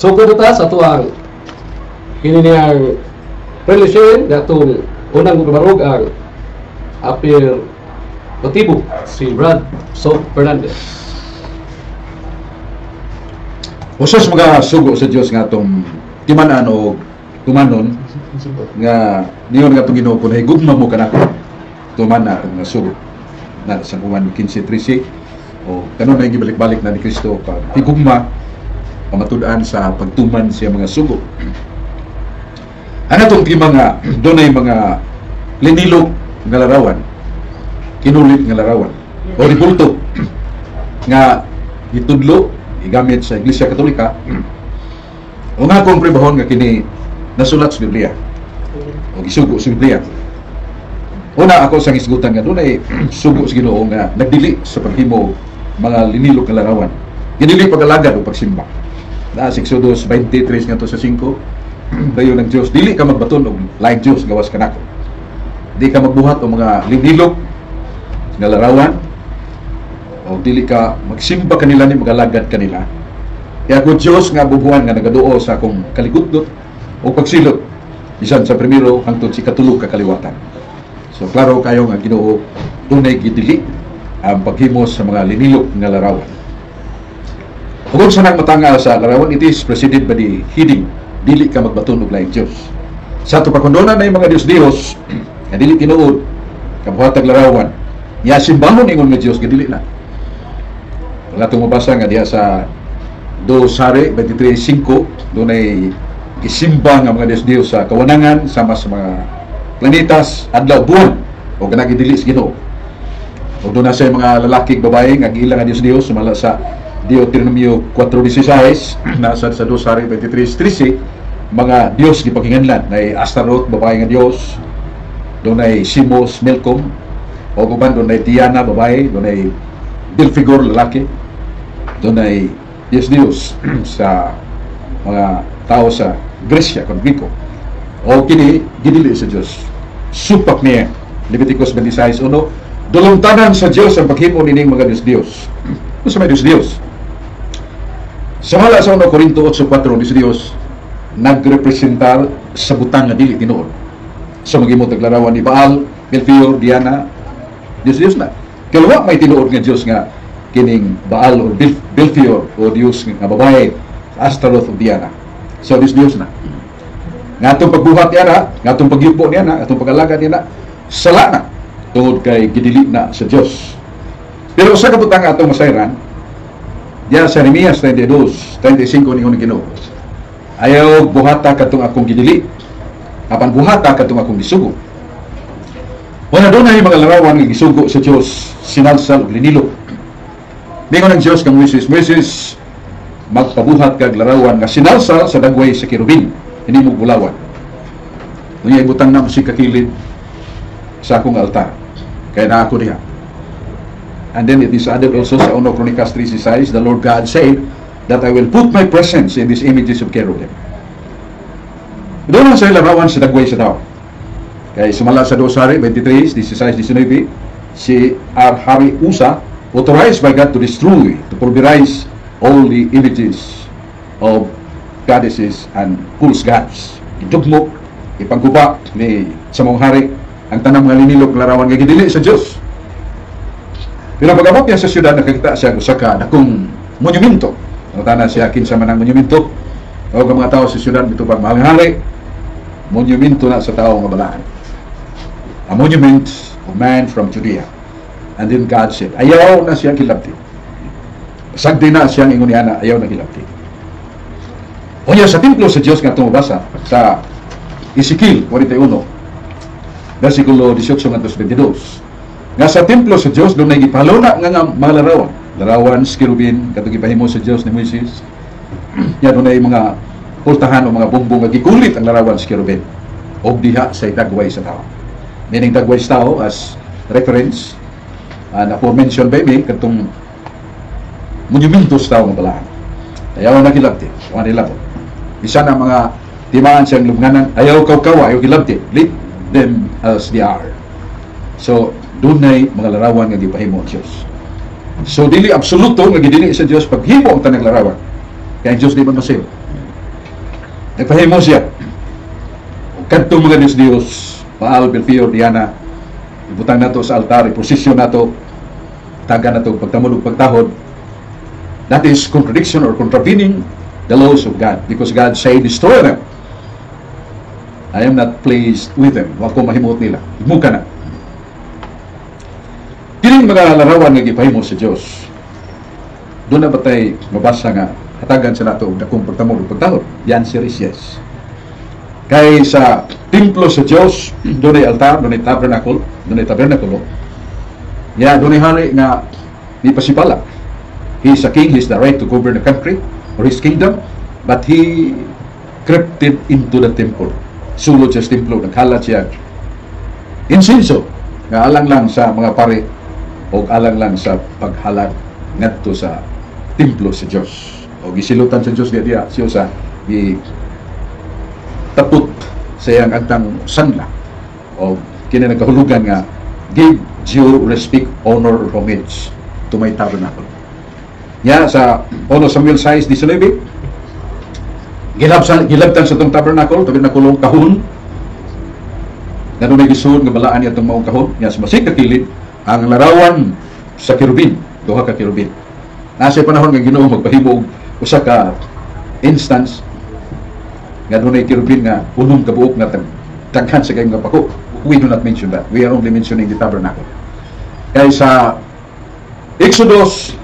So kuno ta sa tuang kini niyang relasyon natong unang gubarog ang apir motibo si Brad Soap Fernandez. Usas mga sugo sa Dios nga atong timanan o tumanon nga niyon nga itong Ginoo kun higugma mo kanako tumana ang mga sugo na sa Juan 15:13 o kanon na gibalik-balik na ni Kristo pag higugma pamatud-an sa pagtuman siya mga sugo. Ano itong tima nga doon ay mga linilog nga larawan, kinulit nga larawan o ribulto nga itudlo igamit sa Iglesia Katolika o nga kong pribahon nga kini nasulat sa Biblia o gisugo sa Biblia. Una ako sa isgutan nga doon ay sugo sa Ginoo nga nagdili sa paghimo mga linilog nga larawan, ginili pag-alagad o pagsimba na sa Exodus 23 nga to sa 5 dayon ng Dios, dili ka magbaton og laing Dios gawas kanako, di ka magbuhat o mga linilog nga larawan o dili ka magsimba kanila ni magalagad kanila. Kaya ako Diyos nga bubuhan nga nagaduo sa akong kalikudot o pagsilot bisan sa primero hangtod si katulog kakaliwatan. So klaro kayo nga Ginoo tunay gidili ang paghimo sa mga linilog nga larawan. Kung sa nang matanga sa larawan, it is preceded by the heading, dili ka magbaton og laing Dios. Sa ato pakundonan na yung mga Dios nga dili tinuod kabuhatag larawan, ya simbahon ingon nga Dios gidili na. Wala itong mabasa nga diya sa 2 Sari 23:5 doon ay isimba nga mga Dios sa kawanangan sama sa mga planetas, adlaw, buwan o ganagidili sa Ginoo. O doon na sa mga lalaki babae nga giila nga Dios sumala sa Deuteronomio 4:16 nasa sa 2 Sari 23:13 mga Dios gipakingganlan na Astaroth babae nga Dios, doon ay Simos, Milcom o kuban doon ay Diana babae, doon ay Belphegor lalaki, doon ay Dios sa mga tao sa Gresya kon Griko o kini gidili sa Dios supak niya. Leviticus 26:1 dulungtanan sa Dios ang paghimo nining mga Dios sa may Dios. Sa mala sa 1 Corinto 8:4 Dios nagrepresentar sa butang nga dili tinuod sa maghimo taglarawan ni Baal, Belphegor, Diana, Dios na. Kalwa may tinuod nga Dios nga kining Baal o Belphegor o Dios nga babae, Astaroth o Diana. So Dios na. Nga atong pagbuhat niya na, nga atong pagyupo niya na, atong pag-alaga niya na, sala na tungod kay gidili na sa Dios. Pero sa kabutang atong masayran, diya sa Jeremias 32:35 ningon Ginoo, ayaw buhata katong akong gidili, apan buhata katong akong gisugo. Wala doon na yung mga larawan ng gisugo sa Dios, sinalsal o linilog. Ningon ng Dios kang Moises, magpabuhat kag larawan nga sinalsal sa dagway sa kirubin, hindi mo bulawan. Nung ibutang na mo si kakilid sa akong altar, kaya na ako diha. And then it is added also sa 1 Chronicles 3:6, the Lord God said that I will put my presence in these images of cherubim. Doon sa larawan sa dagway sa tao. Kaya sumala sa 2 Sari 23:16-19, si Hari Usa authorized by God to destroy, to pulverize all the images of goddesses and false gods. Idugmok, ipangguba ni sa mga hari ang tanang mga linilog larawan nga gidili sa Dios. Pero pag-abot niya sa syudad, nakakita siya sa dakong monumento. Nangutanan siya kinsa man ang monumento o ang mga tao sa syudad dito pag mahal-hali, monumento na sa tao nga balaan. A monument of man from Judea. And then God said, ayaw na siya kilabti. Sagdi na siyang ingon niya na ayaw na kilabti. O niya sa templo sa Diyos nga tumabasa sa Ezekiel 41, versikulo 18-22. Nga sa templo sa Diyos, doon na ipaluna nga mga larawan. Larawan, skirubin, katong ipahimo sa Diyos ni Moises. Yan, doon na mga pultahan o mga bumbong nga gikulit ang larawan skirubin. O diha sa dagway sa tao. Meaning dagway sa tao as reference na mention by me, katong monumento sa tao nga balaan. Ayaw na kilabti, mga nilabot. Isa na mga timaan siyang lubnganan, ayaw kaw-kawa, ayaw kilabti. Leave them as they are. So, doon na mga larawan nga gipahimo ang Diyos. So, dili absoluto nga gidili sa Diyos paghimo ang tanang larawan. Kaya ang Diyos di man masayo. nagpahimo siya. Kadtong mga Diyos, Baal, Belfior, Diana, ibutang nato sa altar, iprosesyon nato, taga nato pagtamod ug pagtahod. That is contradiction or contravening the laws of God, because God say destroy them. I am not pleased with them. Wa ko mahimot nila. Muka na. Kining mga larawan nga gipahimo sa Dios. Doon na batay mabasa nga hatagan sa nato og dakong pagtamod ug pagtahod. The answer is yes. Kay sa templo sa Dios, doon ay altar, doon ay tabernacle, doon ay tabernakulo. Ya, doon ay hari nga ni pasipala. He is a king, he has the right to govern the country or his kingdom, but he crept into the temple. Sulod sa templo, naghalat siya insenso nga alang lang sa mga pare o alang lang sa paghalat ngadto sa templo sa Dios. O gisilutan sa Dios diya siya sa tapot sa iyang agtang sanla o kini nagkahulugan nga give due respect, honor, or homage to my tabernacle. Ya sa 1 Samuel 6:19 gilabtan sa itong tabernakulong kahon na doon may gisuod nga balaan niya itong maong kahon niya sa masig kakilid ang larawan sa kirubin, duha ka kirubin. Nasa panahon nga Ginoo magpahimo og usa ka instance nga doon ay kirubin nga unong kabuok nga daghan sa kayong pako. We do not mention that. We are only mentioning the tabernacle. Kaya sa Exodus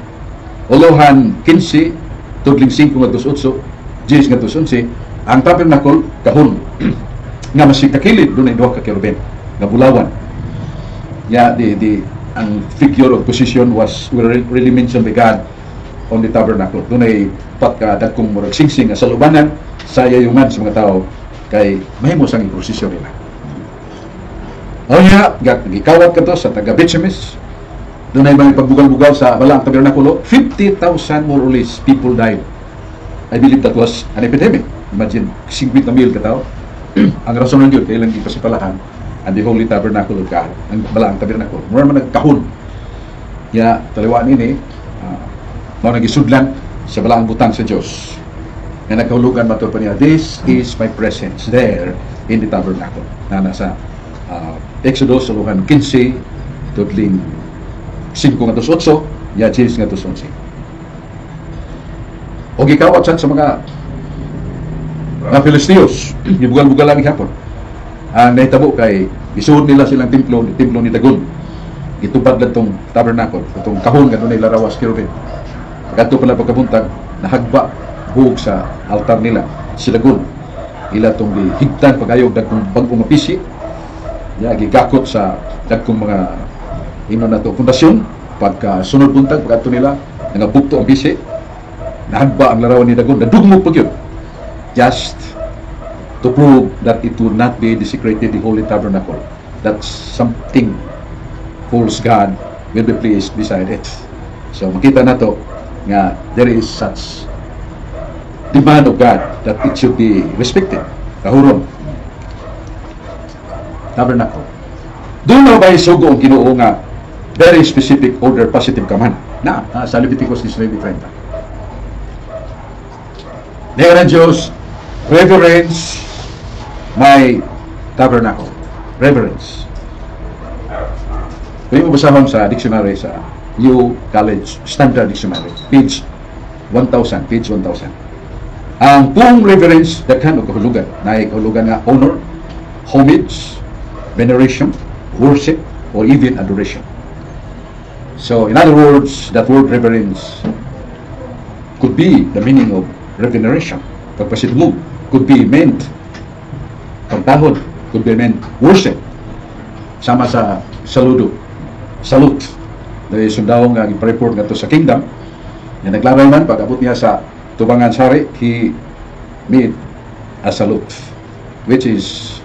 Olohan 15 tudling 5 nga 8 10 nga 11 ang tabernacle kahon nga masig kakilid doon ay duha ka kirubin nga bulawan. Yeah, ang figure of position was really mentioned by God on the tabernacle. Doon ay pat ka dagkong murag singsing nga sa lubanan sa yayungan sa mga tao kay mahimo sang prosesyon nila. O nga, gikawat ka to sa taga Betsemes. Doon ay mga pagbugal-bugal sa balaang tabernakulo. 50,000 more or less people died. I believe that was an epidemic. Imagine, 50,000 katao. Ang rason ng Diyos, kailang ipasipalahan ang the Holy Tabernacle of God, ang balaang tabernakulo. Mura man nagkahon. Kaya, taliwaan ini, mga nagisudlan sa balaang butang sa Diyos. Na nagkahulugan mato pa niya, this is my presence there in the tabernacle. Na nasa Exodus, Luhan 15, tudling 5 nga 8, ya 10 nga 11. O gikawat sa mga Filistinos, gibugal-bugal lang ihapon. Ang nahitabo kay isuod nila silang templo ni Dagon. Gitubad lang tong tabernacle, itong kahon nga doon ay larawas kirubin. Pagkato pala pagkabuntag, nahagba buhog sa altar nila, si Dagon. Ila itong higtan pagayog dagkong bagong mapisi, ya, gigakot sa dagkong mga ino na ito, fundasyon. Pagka sunod buntag, pagkato nila, nangabukto ang pisi, nahagba ang larawan ni Dagon, nadugmog pag yun. Just to prove that it would not be desecrated the Holy Tabernacle. That's something false God will be pleased beside it. So makita na to nga there is such demand of God that it should be respected. Kahuron. Tabernacle. Doon na ba isugo ang Ginoo nga very specific order positive command na sa Leviticus 19:30. Ngayon ang Diyos, reverence my tabernacle. Reverence. Pwede mo basahon sa dictionary sa New College Standard Dictionary, page 1000, page 1000. Ang pong reverence, daghan o kahulugan. Kahulugan nga honor, homage, veneration, worship, or even adoration. So, in other words, that word reverence could be the meaning of reveneration. Pagpasidmog could be meant pagtahod, could be meant worship. Sama sa saludo, salute. Dahil sundawang nga ipareport nga to sa kingdom, na naglaray man, pag-abot niya sa tubangan sari, he made a salute, which is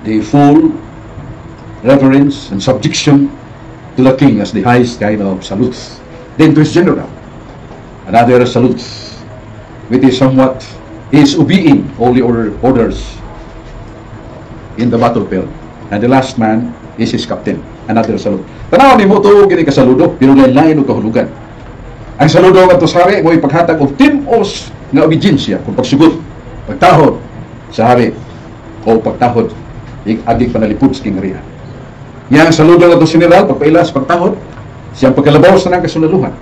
the full reverence and subjection to the king as the highest kind of salute. Then to his general, another salute, which is somewhat, he is obeying holy orders in the battlefield. And the last man is his captain, another salute. Tanaw ni mo ito, gini kasaludo, pero lain-lain o kahulugan. Ang saludo nga to sari, mo ipaghatag og timos nga obediensya, kung pagsugot pagtahod sa hari o pagtahod agig panalipod sa kingarihan. Yang saludo na itong general, pagpailas, pagtahod, siyang pagkalabaw sa nang kasulaluhan.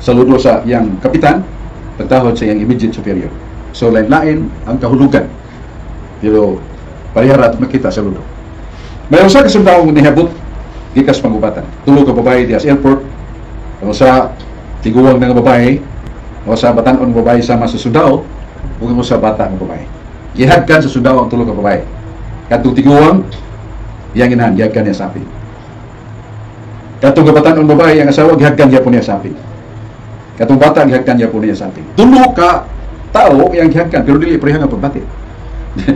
Saludo sa iyang kapitan, pagtahod sa iyang immediate superior. So, lain-lain ang kahulugan. Pero, parihara at makita saludo. May usa ka sundawong nihabot, gikas pangubatan. Tulog ka babae di as airport, sa tiguwang ng babae, o sa batanon ng babae sama sa sundao, o sa bata ng babae. Gihadkan sa sundao ang tulog ka babae. Katong tiguwang, yang inahan, gihagkan niya sapi. Katong kabatan ng babae, ang asawa, gihagkan niya po niya sapi. Katong bata, gihagkan niya po niya sapi. Tulo ka tao, yang gihagkan, pero dili parehang ang pagbati.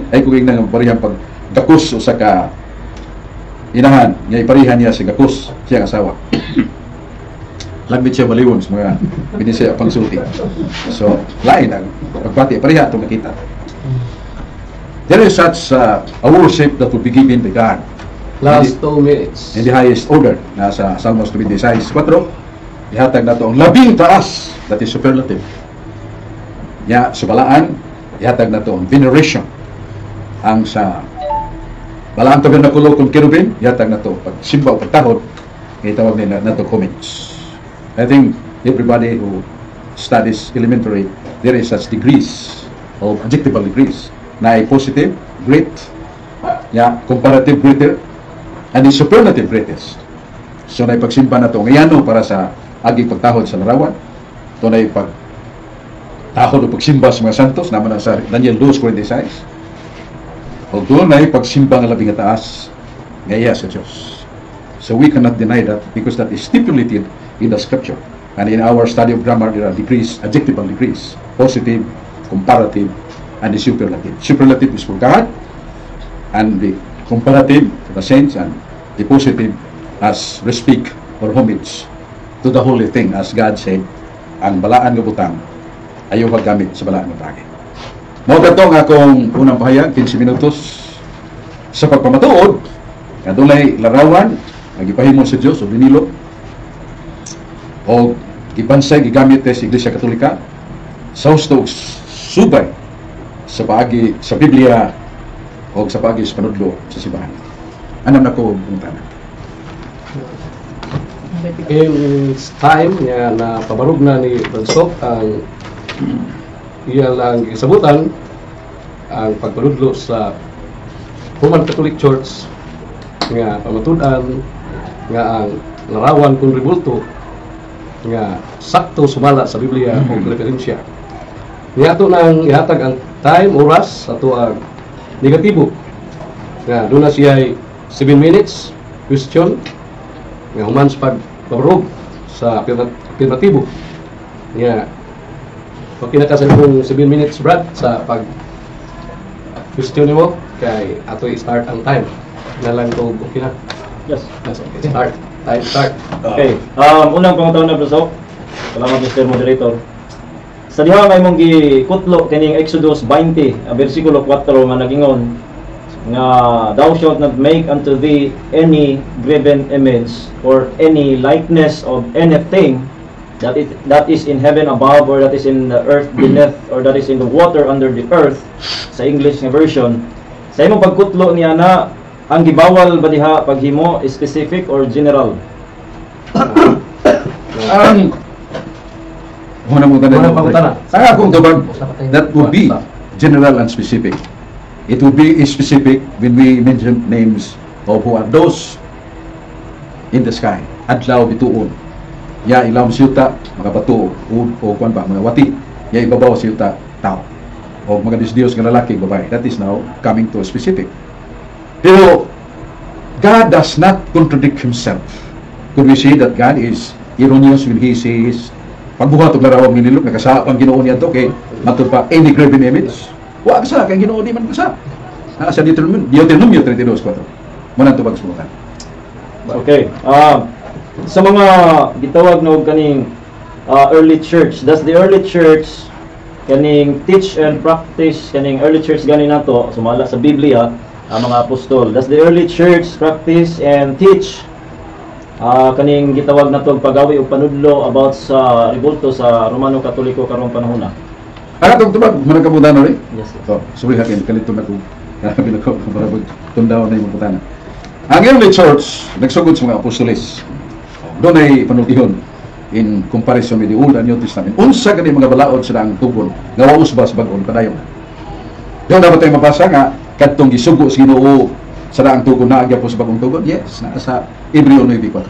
Ay kung yung parehang pagdakus o sa ka inahan, niya iparihan niya si gakus, siyang asawa. Lagmit siya maliwon sa mga binisya pangsulti. So, lain ang pagbati, pareha itong nakita. There is such a worship that will be given by God. Last 2 minutes. In the highest order, nasa Salmos 26:4, ihatag na ito ang labing taas, that is superlative. Ya, sa balaan, ihatag na ito ang veneration. Ang sa balaan tabernakulo kung kerubin, ihatag na ito pagsimba o pagtahod, itawag nila na ito homage. I think everybody who studies elementary, there is such degrees of adjectival degrees. Na positive, great, comparative greater, and the superlative greatest. So na ipagsimpa na ito ngayano para sa aging pagtahod sa larawan. Ito na ipagtahod o pagsimba sa mga santos naman na sa Daniel 2:46. O doon na ipagsimba ng labing taas ngaya sa Diyos. So we cannot deny that because that is stipulated in the scripture. And in our study of grammar, there are degrees, adjectival degrees, positive, comparative, and the superlative. Superlative is for God, and the comparative to the saints, and the positive as respect or homage to the holy thing, as God said, ang balaan nga butang ayaw maggamit sa balaan nga bagay. Mao katong akong unang pahayag, 15 minutos sa pagpamatuod, nga dunay larawan nga gipahimo sa Dios o binilo o gibansay gigamit sa Iglesia Katolika sa husto subay sa paagi sa Biblia o sa paagi sa panudlo sa simbahan. Anam na ko bungtanan. In time nga na pabarog na ni Bansok ang iya lang gisabutan ang pagpanudlo sa Roman Catholic Church nga pamatud-an nga ang larawan kung ribulto nga sakto sumala sa Biblia o referensya. Niyato nang ihatag ang time, oras, ato ang negatibo. Nga, doon na siya 7 minutes, question, nga human sa pagpabarog sa afirmatibo. Nga, pagkinakasan kong 7 minutes, Brad, sa pag-question mo, kay ato i-start ang time. Nalang ko, okay na? Yes. Yes, okay, start. Time, start. Okay. Unang pangutawan na Brasok. Salamat, Mr. Moderator. Sa diha may mong gikutlo kining Exodus 20, versikulo 4 nga nagingon nga thou shalt not make unto thee any graven image or any likeness of anything that is in heaven above or that is in the earth beneath or that is in the water under the earth sa English nga version. Sa imong pagkutlo niya na ang gibawal ba diha paghimo specific or general? Unang pangutana. Sa akong tubag, that would be general and specific. It would be specific when we mention names of who are those in the sky. Adlaw bituon. Ya ilaw siyuta, mga bato, o kwan ba, mga wati. Ya ibabaw siyuta, tao. O mga Diyos nga lalaki, babae. That is now coming to specific. Pero, God does not contradict Himself. Could we say that God is erroneous when He says, pagbuhat og larawang minilok nakasa ang Ginoo niya to kay matud pa any graven image wa sa kay Ginoo di man kasa sa Deuteronomio 32:4 mo nang tubag sumutan. Okay. Sa mga gitawag na og kaning early church, does the early church kaning teach and practice kaning early church gani nato sumala sa Biblia ang mga apostol, does the early church practice and teach kaning gitawag na tong pagawi o panudlo about sa ribulto sa Romano Katoliko karong panahon na? Atong tubag, manang kabutan rin. Yes, sir. So, sorry hakin, kalito na ko. Kami na ko, marabag, tundaw na yung putana. Ang early church, nagsugod sa mga apostoles. Doon ay panultihon in comparison with the Old and New Testament. Unsa gani mga balaod sa ang tugon, nga waos ba sa bag-on padayon. Yung dapat tayo mabasa nga, kadtong gisugo sa Ginoo sa ang tugon na agya po sa bagong tugon. Yes, nasa Hebreo 9:4.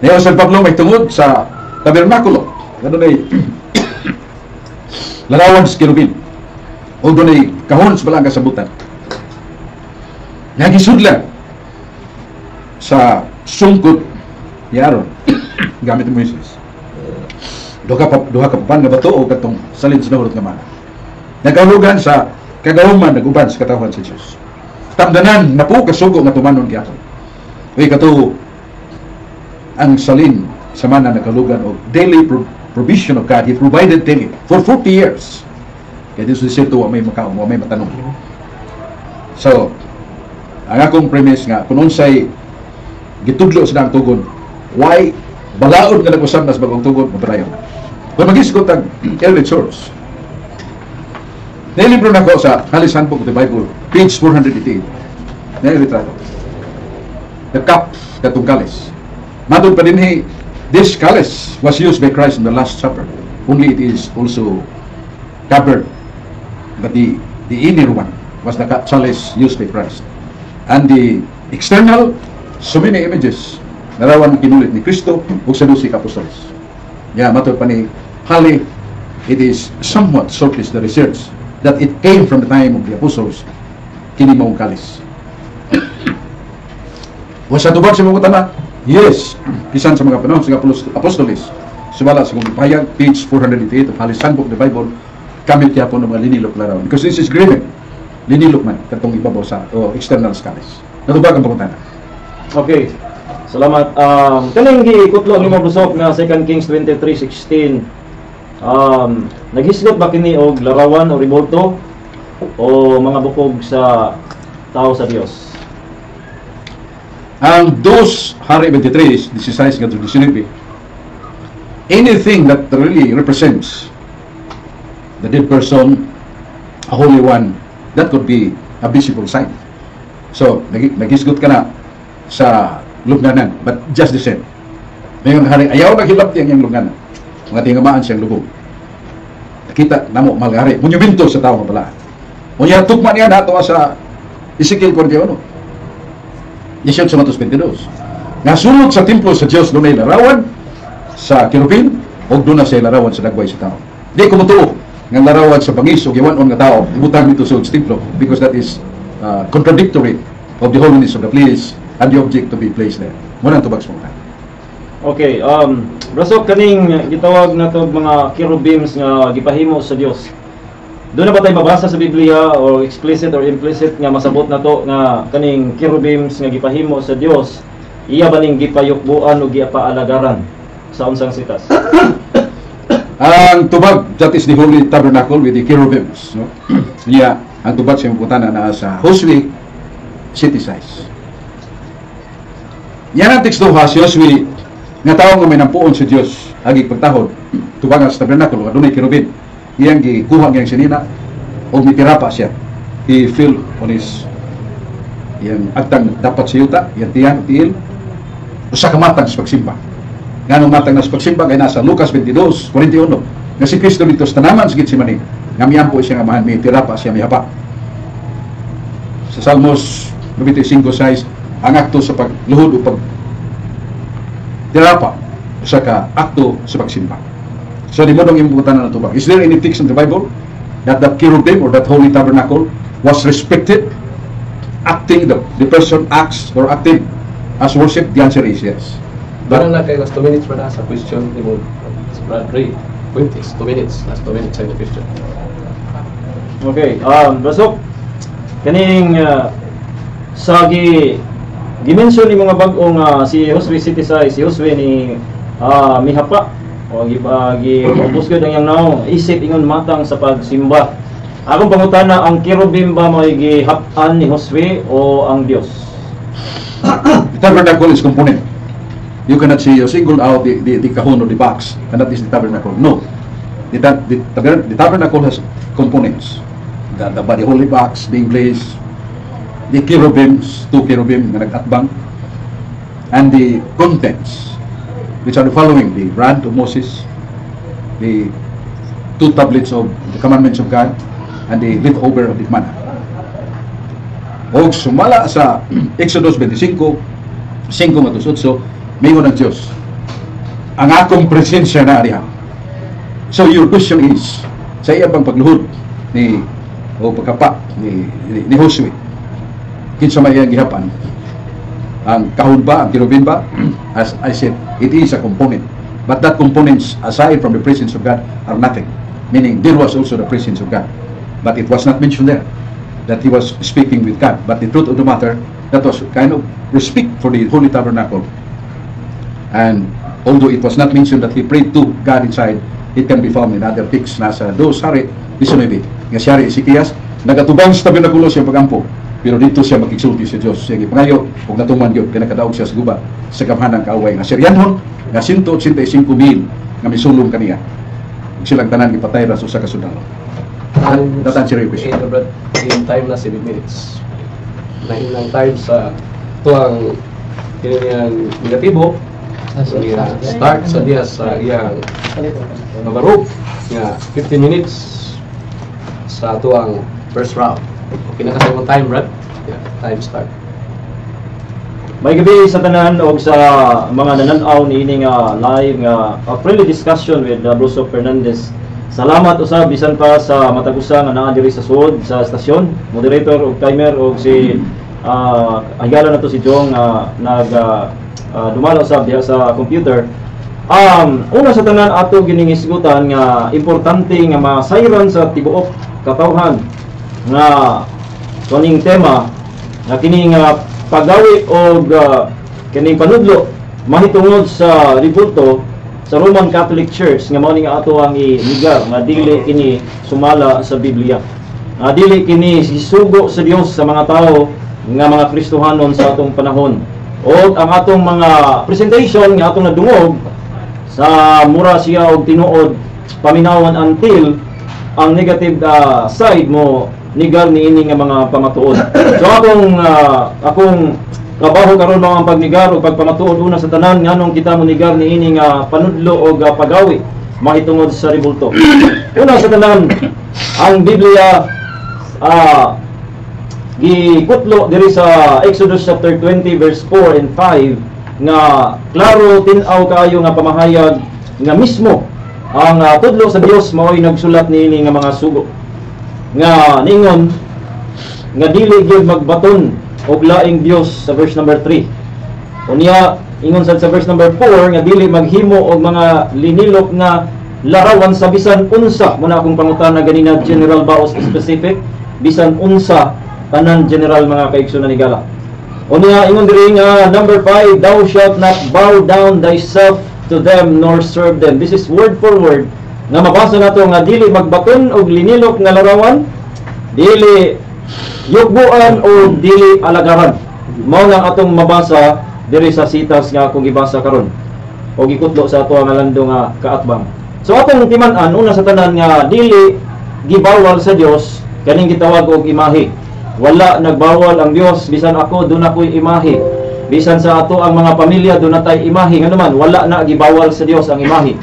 Ngayon sa Pablo may tungod sa tabernakulo. Ano ay larawan sa kirubin. O doon ay kahon sa balang kasabutan. Nagisudlan sa sungkot ni Aaron gamit ni Moises. Duha ka papan nga bato o katong salin sa nahurot nga mana. Nagalugan sa kagahuman naguban sa katawan sa Diyos. Tamdanan na po kasugo nga tumanon giaton. Uy kato ang salin sa mana nagalugan o daily provision of God. He provided daily for 40 years. Kaya dito si Sirto may makaon, may matanong. So, ang akong premise nga, kung unsay gitudlo sa ang tugon, why balaod nga nag-usap na sa bagong tugon, mapadayon. Kung mag-iskot ang early church, nilibro na ko sa Halis Handbook of the Bible, page 488. Nililitrato. The cup, katong kalis. Matod pa din this chalice was used by Christ in the Last Supper. Only it is also covered, but the inner one was the chalice used by Christ. And the external, so many images, narawan kinulit ni Kristo ug sa 12 apostoles. Matod pa ni Hali, it is somewhat surface the research that it came from the time of the apostles, kini maong kalis. Was sa tubag sa mga utana? Yes, bisan sa mga panahon sa apostoles. Sumala sa kong payag, page 488 of Halis Handbook of the Bible, kamit kaya po ng mga linilok larawan. Because this is graven. Linilok man, katong ibabaw sa external scalis. Natubag ang pangutana. Okay. Salamat. Kaning giikutlo ni mo busok na 2 Kings 23:16. Naghisgot ba kini og larawan o ribolto o mga bukog sa tao sa Dios? Ang 2 Hari 23, 16 hanggang 19, anything that really represents the dead person, a holy one, that could be a visible sign. So, nagisgot ka na sa lubnganan, but just the same. Ngayon, hari, ayaw naghilap tiyang yung lubnganan. Mga tingamaan siyang lubog. Nakita na mo, malgari. Monumento sa tao pala. Unya, tukma niya na ito sa Ezekiel 41. 18:22. Nasunod sa templo sa Diyos, doon ay larawan sa kirubin, o doon na siya larawan sa dagway sa tao. Di kumutuo ng larawan sa bangis o giwanon nga tao, ibutang dito sa templo, because that is contradictory of the holiness of the place and the object to be placed there. Muna ang tubag sa mga. Okay, Brasok, kaning gitawag na to mga cherubims nga gipahimo sa Dios. Doon na ba tayo mabasa sa Biblia o explicit or implicit nga masabot na to nga kaning cherubims nga gipahimo sa Dios, iya ba ning gipayukbuan o giapaalagaran sa unsang sitas? Ang tubag, that is the holy tabernacle with the cherubims. No? Yeah, ang tubag sa putana na sa Josue city size. Yan ang teksto ha, si Josue nga tao nga may nampuon sa Dios agi pagtahod tubag sa tabernacle adunay cherubim. Iyang gikuha niyang sinina o mitirapa siya. He fell on his iyang agtang dapat sa yuta, iyang tiyan, tiil, usa ka matang sa pagsimba. Nga nung matang na sa pagsimba kay nasa Lucas 22:41 nga si Kristo dito sa tanaman sa Gitsemani nga miyampo siya nga mahan, mitirapa siya, mihapa. Sa Salmos 95:6 ang akto sa pagluhod o pag tirapa usa ka akto sa pagsimba. So di mo dong imputan na tubag. Is there any text in the Bible that cherubim or that holy tabernacle was respected, acting the person acts or acting as worship? The answer is yes. Doon na kay last 2 minutes pa na sa question ni mo. Ray, 2 minutes. Last 2 minutes sa question. Okay, Brasok, kaning sa gi-mention ni mga bag-ong si Josue City Size, si Josue ni mihapa o gi-busgod ang yang naong isip ingon matang sa pagsimba. Akong pangutana, ang cherubim ba may gihap-an ni Josue o ang Dios? The tabernacle is component. You cannot see, you single out the kahon or the box, and that is the tabernacle. No. the tabernacle has components. The body holy box being placed, the cherubims, 2 cherubim na nag-atbang, and the contents, which are the following: the rod of Moses, the 2 tablets of the commandments of God, and the leftover of the manna. O sumala sa Exodus 25, 5-8, mayon ng Diyos ang akong presensya na ariha. So your question is, sa iya bang pagluhod o pagkapa ni Josue, kinsa may iyang gihapan? Ang kahon ba, ang cherubim ba? As I said, it is a component. But that components, aside from the presence of God, are nothing. Meaning, there was also the presence of God. But it was not mentioned there that he was speaking with God. But the truth of the matter, that was kind of respect for the Holy Tabernacle. And although it was not mentioned that he prayed to God inside, it can be found in other texts. Nasa 2 Hari 19, nga si Hari Ezekias, nagatubang sa tabernakulo siya pagampo, pero dito siya makiksulti sa Diyos. Sige, pangayo, kung natuman yun, kinakadaog siya sa guba, sa kamhanang kaaway nga Siryanhon, nga 185,000 nga misulong kaniya. Silang tanan ipatay ra sa usa ka sundalo. Datan si Reyes. In time na 7 minutes. Na ilang time sa tuang kiniyang negatibo, start sa diya sa iyang mabarog nga 15 minutes sa tuang first round. Okay na kasi yung time, Brad? Yeah, time start. May gabi sa tanan o sa mga nananaw ni ini nga live nga friendly discussion with Bruso Fernandez. Salamat usab bisan pa sa matagusa nga naa diri sa suod sa estasyon, moderator o timer o si higala na to si Jong dumalo usab diha sa computer. Una sa tanan ato giningisgutan nga importante nga masayran sa tibuok katawhan nga kaning tema nga kini nga pagawi og kining panudlo mahitungod sa ribulto sa Roman Catholic Church nga mao ni nga ato ang iligar nga dili kini sumala sa Biblia. Nga dili kini sisugo sa Dios sa mga tao nga mga Kristohanon sa atong panahon. O ang atong mga presentation nga atong nadungog sa mura siya og tinuod paminawan until ang negative side mo nigar ni ini nga mga pamatuod. So akong trabaho karon mga pagnigar o pagpamatuod una sa tanan nganong kita mo nigar ni ini nga panudlo o pagawi mahitungod sa ribulto. Una sa tanan ang Biblia gikutlo diri sa Exodus chapter 20 verse 4 and 5 nga klaro tin-aw kaayo nga pamahayag nga mismo ang tudlo sa Dios mao'y nagsulat niini nga mga sugo nga ningon nga dili gyud magbaton og laing Dios sa verse number 3. Unya ingon sa verse number 4 nga dili maghimo og mga linilok nga larawan sa bisan unsa. Muna akong pangutana ganina, general ba o specific? Bisan unsa tanan general mga kaigsunan ni Gala. Unya ingon diri nga number 5, thou shalt not bow down thyself to them nor serve them. This is word for word nga mabasa nato nga dili magbaton og linilok nga larawan, dili yugbuan o dili alagaran. Mao lang atong mabasa diri sa sitas nga akong gibasa karon o gikutlo sa ato nga lando nga kaatbang. So atong timan-an una sa tanan nga dili gibawal sa Dios kaning gitawag og imahe. Wala nagbawal ang Dios bisan ako doon ako'y imahe. Bisan sa ato ang mga pamilya doon natay imahe nga naman wala na gibawal sa Dios ang imahe.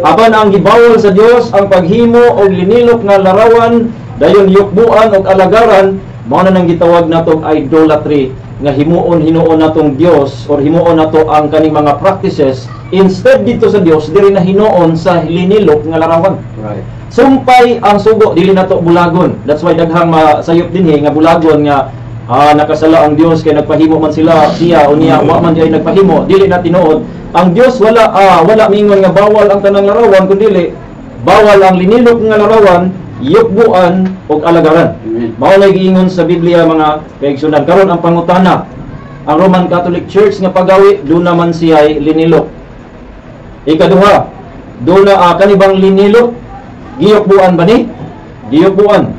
Apan ang gibawal sa Dios ang paghimo og linilok nga larawan, dayon yukbuan og alagaran, mao na nang gitawag natong idolatry nga himuon hinuon natong Dios or himuon nato ang kaning mga practices instead dito sa Dios diri na hinuon sa linilok nga larawan. Right. Sumpay ang sugo dili nato bulagon. That's why daghang masayop dinhi nga bulagon nga nakasala ang Dios kay nagpahimo man siya unya wa man diay nagpahimo dili na tinuod. Ang Dios wala mingon nga bawal ang tanang larawan kundi bawal ang linilok nga larawan, yukbuan og alagaran. Mao lay giingon sa Biblia mga kaigsunan. Karon ang pangutana, ang Roman Catholic Church nga pagawi do naman siya linilok. Ikaduha, do na kanibang linilok giyukbuan ba ni? Giyukbuan.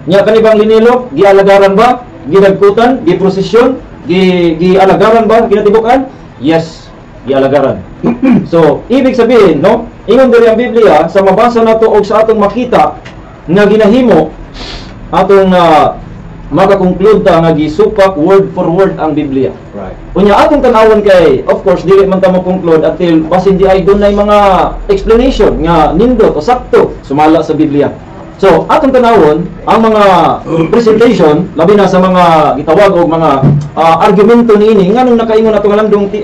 Nya kanibang linilok gialagaran ba? Gidagkutan, giprosesyon, gialagaran ba? Ginatibukan? Yes. gialagaran. So, ibig sabihin, no? Ingon diri ang Biblia sa mabasa nato og sa atong makita nga ginahimo atong maka-conclude ta nga gisupak word for word ang Biblia. Right. Unya atong tan-awon kay of course dili man ta mo conclude until basin di ay dunay mga explanation nga nindot o sakto sumala sa Biblia. So atong tan-awon ang mga presentation labi na sa mga gitawag og mga argumento niini nganong nakaingon ato nga landong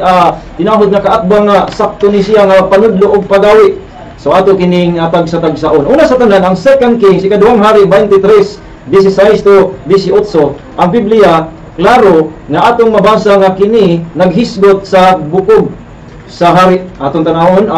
tinahod nga kaatbang nga sakto ni siya nga panudlo og pagawi. So ato kining tagsa-tagsaon. Una sa tanan ang 2 Kings ikaduhang hari 23 16 to 18, ang Biblia klaro nga atong mabasa nga kini naghisgot sa bukog sa hari atong tanahon,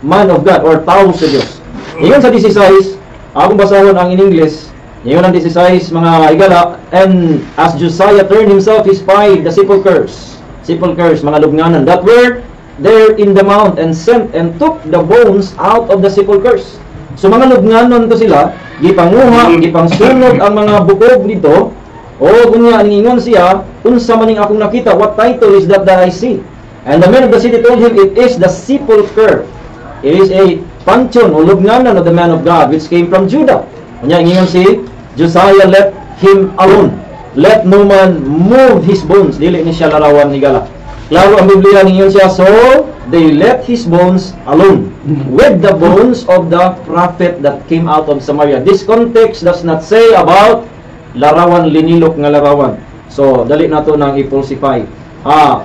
man of God or tao sa Dios. Ingon sa 16, akong basahon ang in English. Ingon ang 16 mga higala, and as Josiah turned himself, he spied the sepulchres, mga lubnganan that were there in the mount, and sent and took the bones out of the sepulchres. So mga lubnganon to sila, gipanguha, gipangsunod ang mga bukog nito. O kunya ningon siya, unsa maning akong nakita, what title is that I see? And the man of the city told him, it is the sepulchre. It is a pantheon o lubnganan of the man of God which came from Judah. Kunya ingon si Josiah, let him alone. Let no man move his bones. Dili ni siya larawan ni gala. Klaro ang Biblia ningon siya, so they let his bones alone with the bones of the prophet that came out of Samaria. This context does not say about larawan linilok nga larawan. So dali nato nang i-falsify.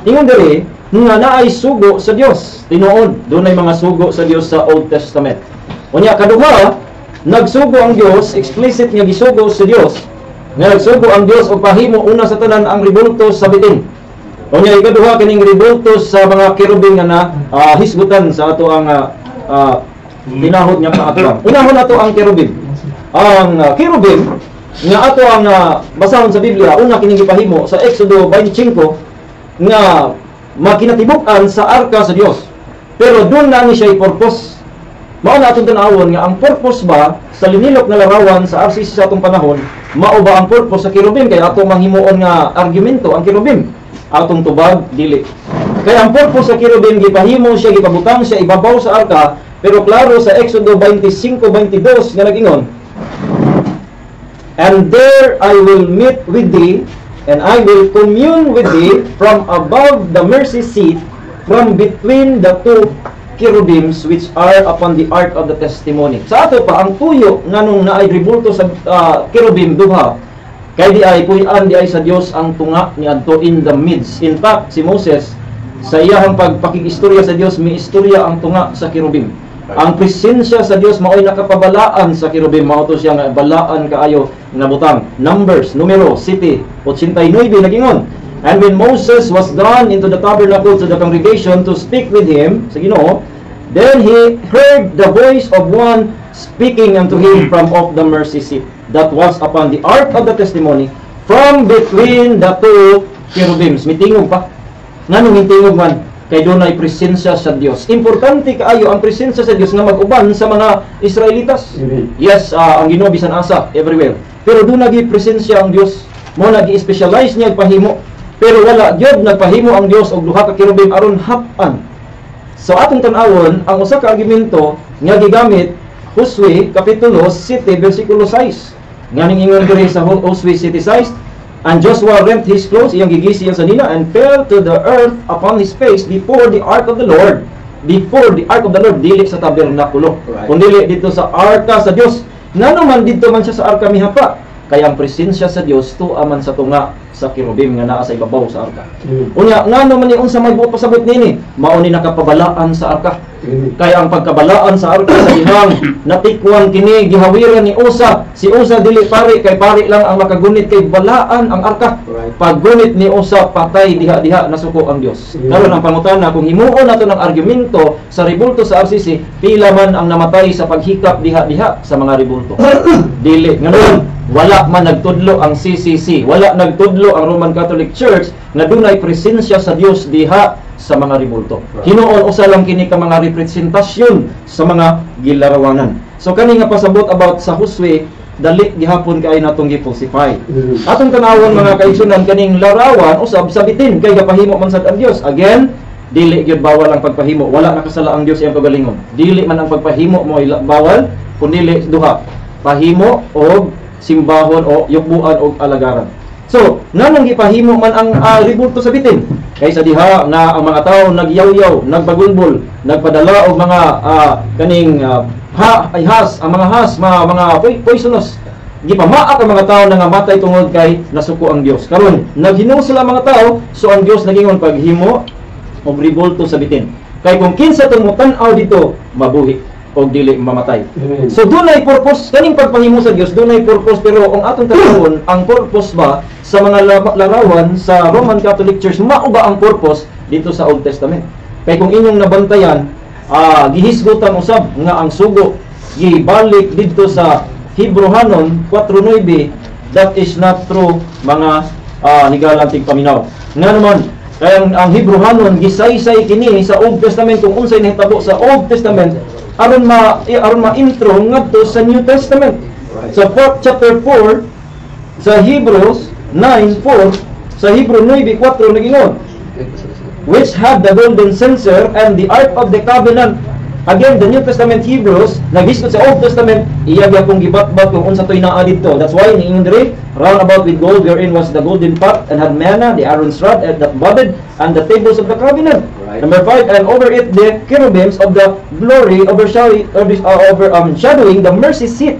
Ingon diri nga naay sugo sa Dios. Tinuod dunay mga sugo sa Dios sa Old Testament. Unya kaduha, nagsugo ang Dios, explicit nga gisugo sa Dios. Nga nagsugo ang Dios og pahimo una sa tanan ang ribultos sa bitin. Unya ikaduha kining ribultos sa mga kerubin nga hisgutan sa ato ang tinahod nga kaatbang. Unahon nato ang kerubin. Ang kerubin nga ato ang basahon sa Biblia, una kining gipahimo sa Exodo 25 nga makinatibuk-an sa arka sa Dios. Pero doon na ni siya i-purpose. Mao na atong tan-awon nga ang purpose ba sa linilok nga larawan sa RCC sa atong panahon, mao ba ang purpose sa kerubin kay atong manghimuon nga argumento ang kerubin? Atong tubag dili. Kaya ang purpose sa kerubin gipahimo siya, gipabutang siya ibabaw sa arka, pero klaro sa Exodo 25:22 nga nag-ingon, and there I will meet with thee, and I will commune with thee from above the mercy seat, from between the two cherubims which are upon the ark of the testimony. Sa ato pa ang tuyo nganong naay ribulto sa cherubim duha, kay di ay puy-an di ay sa Dios ang tunga niadto in the midst. In fact, si Moses sa iyang pagpakig-istorya sa Dios, miistorya ang tunga sa cherubim. Ang presensya sa Dios mao'y nakapabalaan sa cherubim, mao to siya nga balaan kaayo nga butang. Numbers numero 7:89 nagingon, and when Moses was gone into the tabernacle to the congregation to speak with him sa Ginoo, then he heard the voice of one speaking unto him from off the mercy seat that was upon the ark of the testimony, from between the two cherubims. Mitingog pa. Nganong mitingog man? Kay dunay presensya sa Dios. Importante kaayo ang presensya sa Dios nga mag-uban sa mga Israelitas. Yes, ang Ginoo bisan asa everywhere. Pero dunay presensya ang Dios. Mo nagi-specialize niya pahimo. Pero wala gyud nagpahimo ang Dios og duha ka cherubim aron hap-an. So atong tan-awon ang usa ka argumento nga gigamit Josue kapitulo 7 bersikulo 6. Nganing ingon diri sa Josue 7:6, and Joshua rent his clothes, iyang gigisi ang sanina, and fell to the earth upon his face before the ark of the Lord. Before the ark of the Lord, dili sa tabernakulo, kundi dito sa arka sa Dios. Ngano man dito man siya sa arka mihapa, kay ang presensya sa Dios tuwa man sa tunga sa cherubim nga naa sa ibabaw sa arka. Unya ngano man ni unsa may buot pasabot nini, mao ni nakapabalaan sa arka. Kaya ang pagkabalaan sa arka sa inang natikwan kini gihawiran ni Usa. Si Usa dili pari, kay pari lang ang makagunit, kay balaan ang arka. Paggunit ni Usa patay diha-diha nasuko ang Dios. Karon ang pangutana, kung himuon nato ng argumento sa ribulto sa RCC, pila man ang namatay sa paghikap diha-diha sa mga ribulto? Dili. Ngayon wala man nagtudlo ang CCC, wala nagtudlo ang Roman Catholic Church nga dunay presensya sa Dios diha sa mga ribulto. Hinuon usa lang kini ka mga representasyon sa mga gilarawanan. So kani nga pasabot about sa Josue, dali gihapon kay natong gi-falsify. Atong tanawon mga kaigsunan, kaning larawan usab sa bitin kay gapahimo man sad ang Dios. Again, dili gyud bawal ang pagpahimo. Wala nakasala ang Dios iyang kagalingon. Dili man ang pagpahimo mo bawal, kundi duha, pahimo o simbahon o yukbuan o alagaran. So, nganong gipahimo man ang ribulto sa bitin? Kaysa diha na ang mga tao nagyaw-yaw, nagbagulbol, nagpadala og mga kaning has, ang mga has, mga poisonous. Gipamaak ang mga tao na ngamatay tungod kay nasuko ang Dios. Karon naghinung sila mga tao, so ang Dios nagingon paghimo og ribulto sa bitin. Kay kung kinsa tong mutan-aw dito, mabuhi o dili mamatay. So dunay purpose kaning pagpahimo sa Dios, dunay purpose, pero ang atong tanawon, ang purpose ba sa mga larawan sa Roman Catholic Church, mao ba ang purpose dito sa Old Testament? Kay kung inyong nabantayan, gihisgutan usab nga ang sugo gibalik dito sa Hebrehanon 4:9, that is not true mga higalang tigpaminaw. Nga naman, kaya ang Hebrehanon gisaysay kini sa Old Testament kung unsay nahitabo sa Old Testament aron ma-intro ngadto sa New Testament. Sa chapter 4 sa Hebrews 9:4, sa Hebrew 9:4 nagingon, which had the golden censer and the ark of the covenant. Again, the New Testament Hebrews naghisgot sa Old Testament, iya gyapon gibatbat kung unsa toy naa didto. That's why niingon diri, round about with gold wherein was the golden pot and had manna, the Aaron's rod that budded, and the tables of the covenant. Right. Number 5, and over it the cherubims of the glory overshadowing the mercy seat.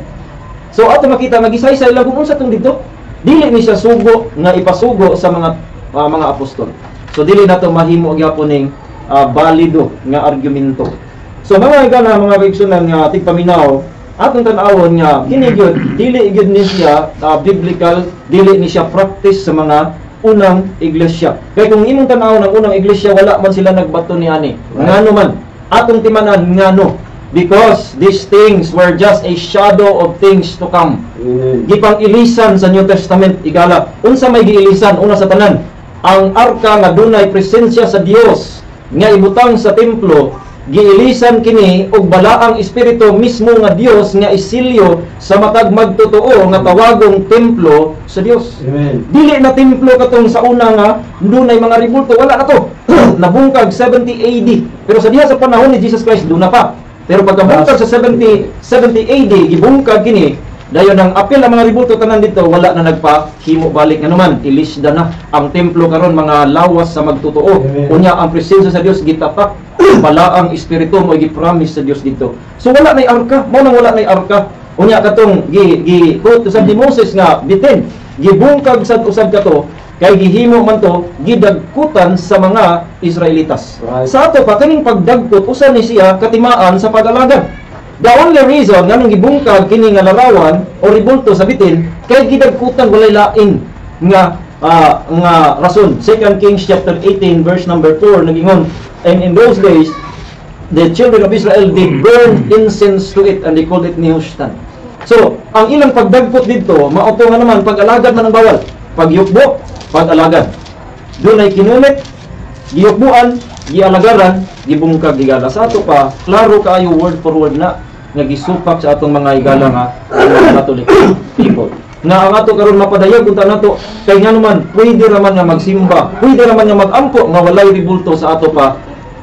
So ato makita nagisaysay lang kung unsa tong dito. Dili ni siya sugo nga ipasugo sa mga apostol. So dili nato mahimo gyapon ning balido nga argumento. So mga igana mga kaigsunan nga tigpaminaw, atong tan-awon nga kini gyud dili gyud ni siya biblical, dili ni siya practice sa mga unang iglesia. Kay kung imong tan-awon ang unang iglesia, wala man sila nagbato ni ani. Ngano man atong timanan ngano? Because these things were just a shadow of things to come. Gipang ilisan sa New Testament igala. Unsa may giilisan una sa tanan? Ang arka nga dunay presensya sa Dios nga ibutang sa templo, giilisan kini og balaang espiritu mismo nga Dios nga isilyo sa matag magtotoo nga tawagong templo sa Dios. Amen. Dili na templo katong sa una nga dunay mga ribulto, wala na to. Nabungkag 70 AD. Pero sa diha sa panahon ni Jesus Christ duna pa. Pero pagkabungkag sa 70 AD gibungkag kini, dayon ang apil ang mga ribulto tanan dito, wala na nagpahimo balik nga naman, ilisda na ang templo karon mga lawas sa magtotoo. Unya ang presensya sa Dios gitapak, bala ang espiritu mo gi-promise sa Dios dito. So wala nay arka, mo nang wala nay arka. Unya katong quote sa ni Moses nga bitin, gibungkag sad usab kato kay gihimo man to gidagkutan sa mga Israelitas. Right. Sa ato pa kaning pagdagkot usa ni siya katimaan sa pag-alagad. The only reason nganong gibungkag kini nga larawan o ribulto sa bitin kay gidagkutan walay lain nga rason. 2 Kings chapter 18 verse number 4 nagingon, and in those days the children of Israel did burn incense to it and they called it Nehushtan. So ang ilang pagdagkot dito mao to nga naman pag-alagad man ang bawal, pagyukbo, pag-alagad. Dunay kinulit, giyukbuan, gialagaran, gibungkag igala. Sa ato pa klaro kaayo word for word na nga gisupak sa atong mga igala nga Catholic people. Nga ang ato karon mapadayag unta nato kay nganuman pwede ra man nga magsimba, pwede ra man nga magampo nga walay ribulto sa ato pa,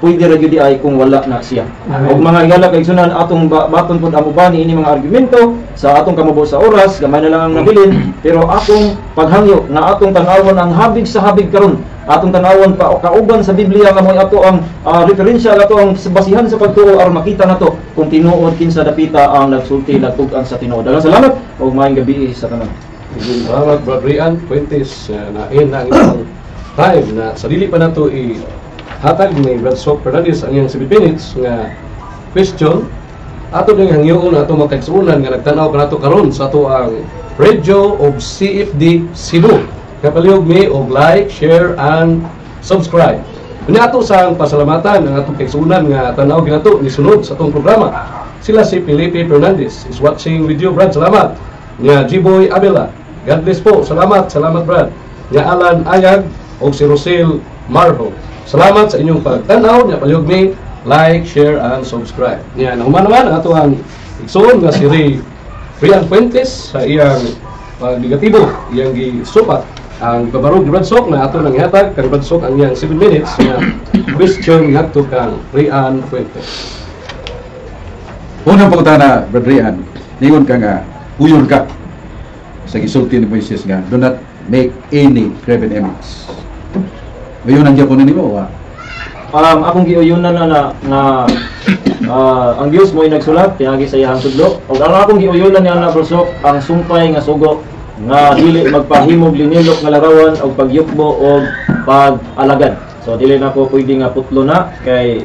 pwede ra gyud ay kung wala na siya. Og mga igala kay sunan atong baton pud ang ubani ini mga argumento sa atong kamubo sa oras, gamay na lang ang nabilin, pero akong paghangyo nga atong tan-awon ang habig sa habig karon. Atong tan-awon pa kauban sa Biblia nga mo ato ang referensya ato ang basihan sa pagtuo aron makita nato kung tinuod kinsa dapita ang nagsulti latug-an sa tinuod. Daghang salamat ug maayong gabi sa tanan. Salamat Brad Rian Fuentes na ang isang time na sa dili pa nato hatag ni Brad Sok Fernandez ang iyang 7 minutes nga question ato ding hangyoon ato magkaigsuonan nga nagtan-aw kanato karon sa ato ang Radio of CFD Cebu. Kapalihog mi og like, share and subscribe.Uni ato sang pasalamatan ang atong kaigsuonan nga tan-aw ginato ni sunod sa atong programa. Sila si Felipe Fernandez is watching with you, Brad. Salamat. Nga G-Boy Abela. God bless po. Salamat Brad. Nga Alan Ayag o si Rosel Marho. Salamat sa inyong pagtanaw. Nga palihog mi, like, share, and subscribe. Yan, naman naman ang ato ang igsoon nga si Rian Fuentes sa iyang negatibo, iyang gisupat ang pabarog ni Brad Sok na ato nang ihatag kang Brad Sok ang iyang 7 minutes na question ngadto kang Rian Fuentes. Unang pangutana, Brad Rian, ningon ka nga, uyon ka sa gisulti ni Moises nga, do not make any graven image. Uyon ang Japon nimo wa? Akong giuyunan na ang Dios mo'y nagsulat pinagi sa iyang tudlo. Og ang akong giuyunan niya na brosok ang sumpay nga sugo nga dili magpahimog linilok nga larawan og pagyukbo og pag-alagad. So dili na ko pwede nga putlo na kay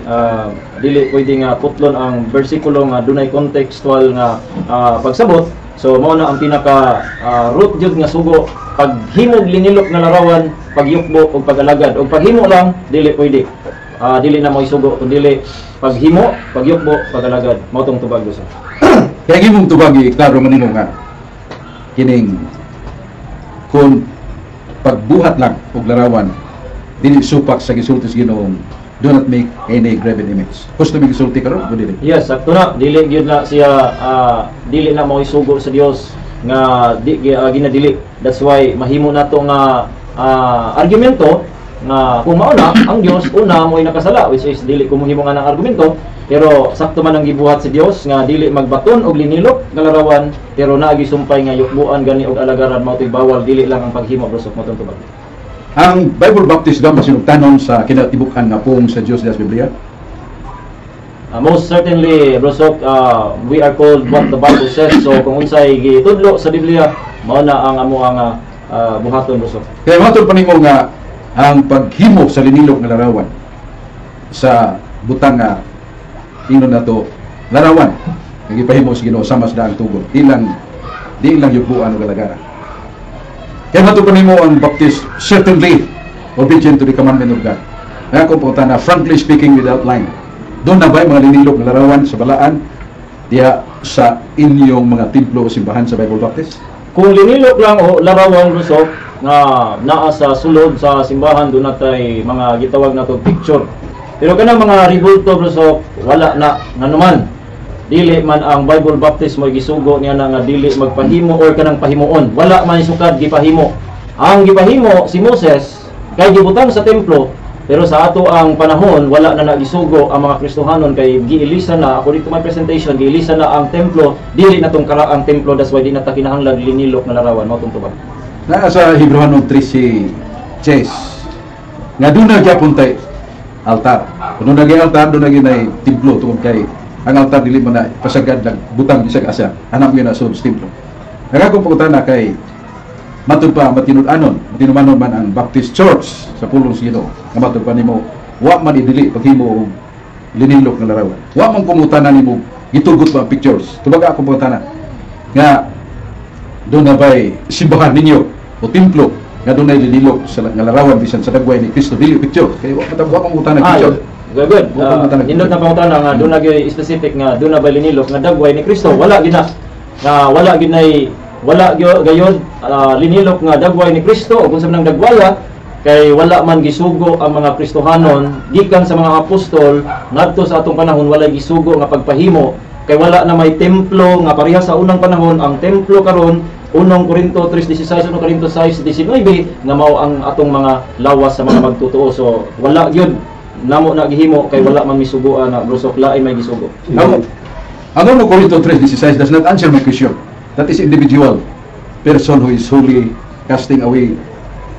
dili pwede nga putlon ang bersikulo nga dunay contextual nga pagsabot. So mao na ang pinaka root jud nga sugo, paghimog linilok nga larawan, pagyukbo og pag-alagad. Og paghimo lang dili pwede. Dili na mo isugo kun dili paghimo, pagyukbo, pag-alagad. Mao tong tubag sa. Kaya gimong tubagi, klaro man nimo nga kining kung pagbuhat lang og larawan dili supak sa gisulti sa Ginoong, do not make any graven image. Gusto mi gisulti karon o dili? Yes, sakto na. Dili gyud na siya dili na mo isugo sa Dios nga ginadili. That's why mahimo nato nga argumento nga kung mao na ang Dios una mo'y nakasala, which is dili ko mohimo nga ng argumento, pero sakto man ang gibuhat si Dios nga dili magbaton og linilok nga larawan, pero naagi sumpay nga yukbuan gani og alagaran mao toy bawal, dili lang ang paghimo brosok mo tubag. Ang Bible Baptist daw masinugtanon sa kinatibukan nga pung sa Dios das Biblia. Most certainly, brosok, we are called what the Bible says. So kung unsay gitudlo sa Biblia, mao na ang amo ang buhaton brosok. Kaya matod pa nimo nga ang paghimo sa linilok nga larawan sa butang nga ingnon nato larawan nagipahimo sa Ginoo sama sa daang tugon, di lang yugbuan og alagaran. Kaya matod pa nimo ang Baptist certainly obedient to the commandment of God. Kaya kung punta na frankly speaking without lying, doon na ba mga linilok nga larawan sa balaan diya sa inyong mga templo o simbahan sa Bible Baptist? Kung linilok lang o larawan brosok nga naa sa sulod sa simbahan, doon natay mga gitawag nato picture. Pero kanang mga ribulto brosok wala na nanuman. Dili man ang Bible Baptist mo gisugo niya na nga dili magpahimo or kanang pahimuon. Wala man sukad gipahimo. Ang gipahimo si Moses kay gibutang sa templo, pero sa ato ang panahon wala na nagisugo ang mga Kristohanon kay giilisa na, according to my presentation, giilisa na ang templo, dili na tong karaang templo, that's why di na ta kinahanglan linilok na larawan mao tong tubag. Naa sa Hebrewanon 13:6 nga doon na gyapon tay altar. Kuno na gyay altar, doon na gyay templo tungod kay ang altar dili man na pasagad lang butang bisag asa hanap gyud na sa templo. Nagakong pagutana kay matud pa matinumanon man ang Baptist Church sa pulong sa Ginoo. Nga matud pa nimo wa man idili paghimo og linilok nga larawan. Wa man kumutana nimo gitugot ba ang pictures. Tubaga ako pagutana nga doon na ba'y simbahan ninyo o templo nga doon na linilok sa nga larawan bisan sa dagway ni Kristo dili picture. Kay wa man utana picture. Good. Indot na pangutana nga doon na gyud specific nga doon na ba linilok nga dagway ni Kristo, wala gid na. Wala gayon linilok nga dagway ni Kristo o kung sa nang dagwaya kay wala man gisugo ang mga Kristohanon gikan sa mga apostol ngadto sa atong panahon, wala gisugo nga pagpahimo kay wala na may templo nga pareha sa unang panahon. Ang templo karon 1 Corinto 3:16, 1 Corinto 6:19 nga mao ang atong mga lawas sa mga magtutuo. So wala gyud namo na gihimo kay wala man misugoan na brosok, lain may gisugo. Ang 1 Corinto 3:16 does not answer my question. That is individual person who is wholly casting away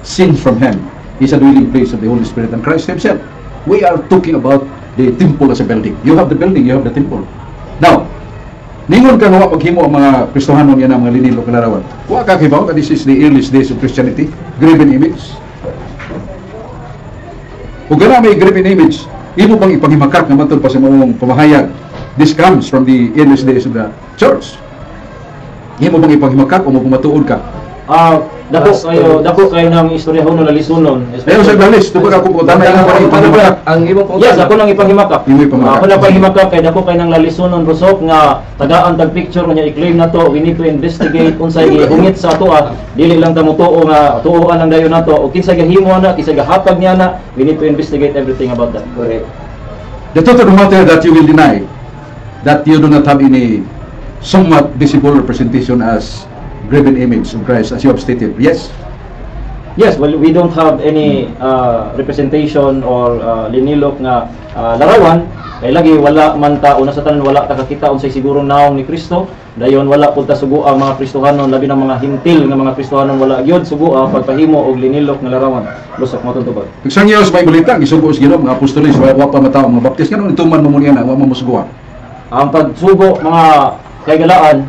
sin from him. Is a dwelling place of the Holy Spirit and Christ Himself. We are talking about the temple as a building. You have the building, you have the temple. Now, ningon ka nga paghimo ang mga Kristohanon yan ang mga linilok na larawan. Wa ka kibaw that this is the earliest days of Christianity, graven image. Kung gana may graven image, imo pang ipanghimakak na matod pa sa mong pamahayag. This comes from the earliest days of the church. Imo bang ipanghimakak o mo pumatuod ka? Dako kayo ng istoryahon na lisunon. Ayo sa dalis, tubag ako po tama lang pa ang imong pangutana. Yes, ako lang ipanghimakak. Ako lang ipanghimakak kay dako kayo ng lalisunon brosok nga tagaan tag picture nya i-claim na to. We need to investigate unsay gihungit sa ato dili lang ta mo tuo nga tuoan ang dayon nato o kinsa gahimo na, kinsa gahatag niya na. We need to investigate everything about that. Correct. The truth of the matter that you will deny that you do not have any somewhat visible representation as graven image of Christ as you have stated. Yes. Yes, well, we don't have any representation or linilok nga larawan. Kay lagi wala man ta una sa tanan wala ta kakita unsay sigurong naong ni Kristo. Dayon wala pud ta sugo ang mga Kristohanon labi ng mga hintil nga mga Kristohanon wala gyud sugo ang pagpahimo og linilok nga larawan. Lusok mo tuntubag. Isang years may balita gisugo sa Ginoo mga apostolis wa pa mataw mga baptist kanon ituman mo niya na wa mo suguan. Ang pagsugo mga kaygalaan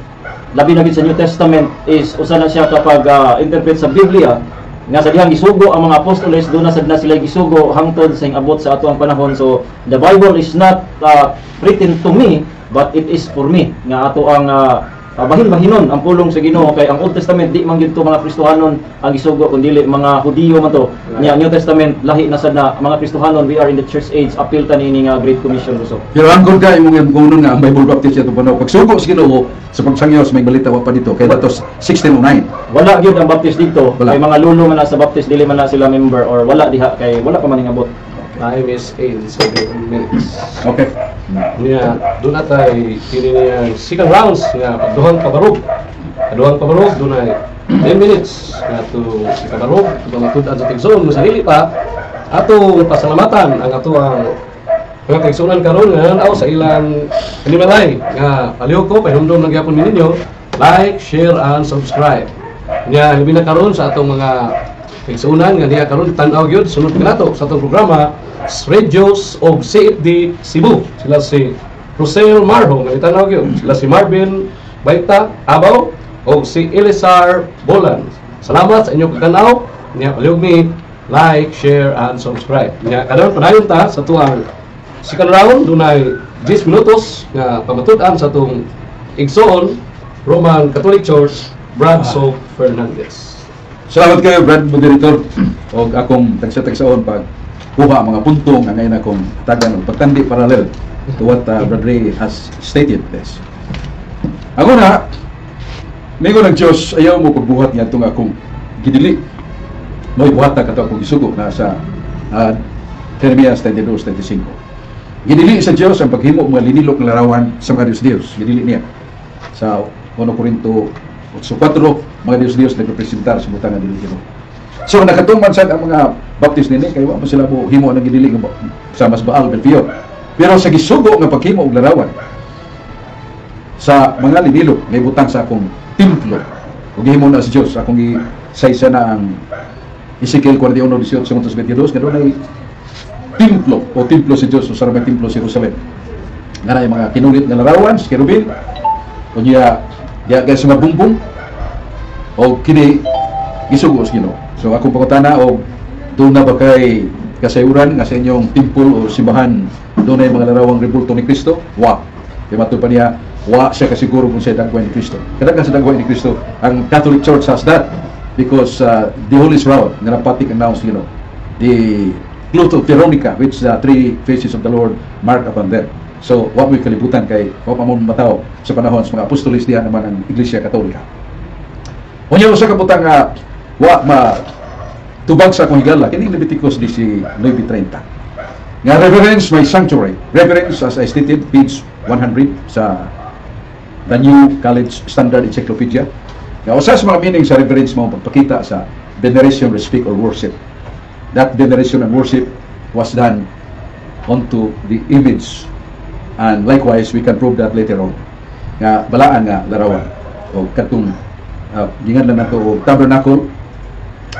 labi na gid sa New Testament is usa na siya kapag interpret sa Biblia nga sa dihang gisugo ang mga apostoles doon na sad na sila gisugo hangtod sa abot sa ato ang panahon. So the Bible is not written to me but it is for me nga ato ang bahin-bahinon ang pulong sa Ginoo kay ang Old Testament di man gyud to mga Kristohanon ang gisugo kundi mga Hudiyo man to. Nya New Testament lahi na sad na mga Kristohanon. We are in the church age appeal ta ni nga Great Commission so. Pero ang good guy imong kuno nga ang Bible Baptist ito panaw pagsugo sa Ginoo sa pagsangyaw may balita wa pa dito kay datos 1609. Wala gyud ang Baptist dito. Wala. Kay mga lulo man na sa Baptist dili man na sila member or wala diha kay wala pa man ning abot. Time is 87 minutes. Okay. Niya, doon na tayo kini niya second rounds nga duhang kabarog. Duhang kabarog doon ay 10 minutes nga to si kabarog tumatud sa tigsoon mo sa dili pa ato pasalamatan ang ato ang mga kaigsunan karon nga nanaw sa ilang animalay nga palihog ko pahinumdom ng gyapon ninyo like, share and subscribe. Niya labi na karon sa atong mga kaigsunan nga diha karon tan-aw gyud sunod kanato sa atong programa Radios of CFD Cebu. Sila si Rosel Marho nga itanaw gyud. Sila si Marvin Baita Abaw o si Elisar Bolan. Salamat sa inyong pagtanaw. Niya palihog ni like, share and subscribe. Niya karon padayon ta sa tuang second round dunay 10 minutos nga pamatud-an sa atong igsoon Roman Catholic Church Brad Soap Fernandez. Salamat kayo Brad Moderator og akong tagsa-tagsaon pag kuha mga puntong nga ngayon akong tagan og pagtandi parallel to what Brad Ray has stated this. Ako na Nego ng Diyos, ayaw mo pagbuhat nga itong akong gidili. Mo'y buhata ka ito akong isugo na sa Jeremias 32:25. Gidili sa Diyos ang paghimo mga linilok ng larawan sa mga Diyos. Gidili niya. Sa 1 Corinto 8:4, mga Diyos nagrepresentar sa butang ng dili. So nakatuman sad ang mga Baptist nini kay wa mo sila mo himo ng gidili sa mas Baal Belfior. Pero sa gisugo nga paghimo og larawan sa mga linilok may butang sa akong templo. Ug gihimo na sa Dios akong gisaysa na ang Ezekiel 41:18-22 nga dunay templo o templo sa Dios sa sarang templo sa Jerusalem. Nga na mga kinulit nga larawan sa kerubin. Unya ya guys mga bumbong o kini gisugo sa Ginoo. So akong pangutana og doon na ba kay kasayuran nga sa inyong temple o simbahan doon ay mga larawang rebulto ni Kristo? Wa. Kaya matod pa niya, wa siya kasiguro kung siya dagway ni Kristo. Kadaghan sa dagway ni Kristo. Ang Catholic Church has that because the Holy Shroud nga napatik announced, you know, the cloth of Veronica which the three faces of the Lord mark upon them. So what we kalibutan kay wa pa mo mataw sa panahon sa mga apostolis diha naman ang Iglesia Katolika. Unya usa ka butang wa ma tubag sa akong higala kini Leviticus 19:30. Nga reverence my sanctuary. Reverence as I stated page 100 sa the New College Standard Encyclopedia. Nga usa sa mga meaning sa reverence mo pagpakita sa veneration, respect or worship. That veneration and worship was done onto the image. And likewise we can prove that later on. Nga balaan nga larawan o katong gingan lang nato og tabernacle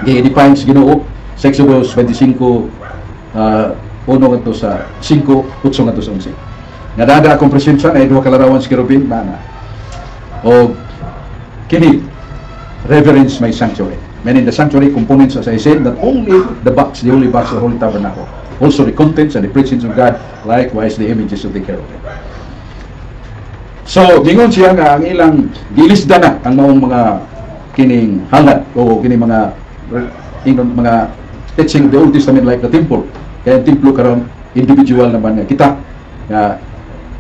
gi-define sa Ginoo sa Exodus 25 uno ngadto sa 5 8 ngadto sa 11. Nga dada akong presensya ay duha ka larawan sa kerubin na o kini reverence my sanctuary. Meaning the sanctuary components, as I said, not only the box, the holy box, the holy tabernacle, also the contents and the preachings of God, likewise the images of the cherubim. So, gingon siya nga ang ilang gilisda na ang maong mga kining halad o kining mga teaching of the Old Testament like the temple. Kaya ang templo karon individual naman nga kita nga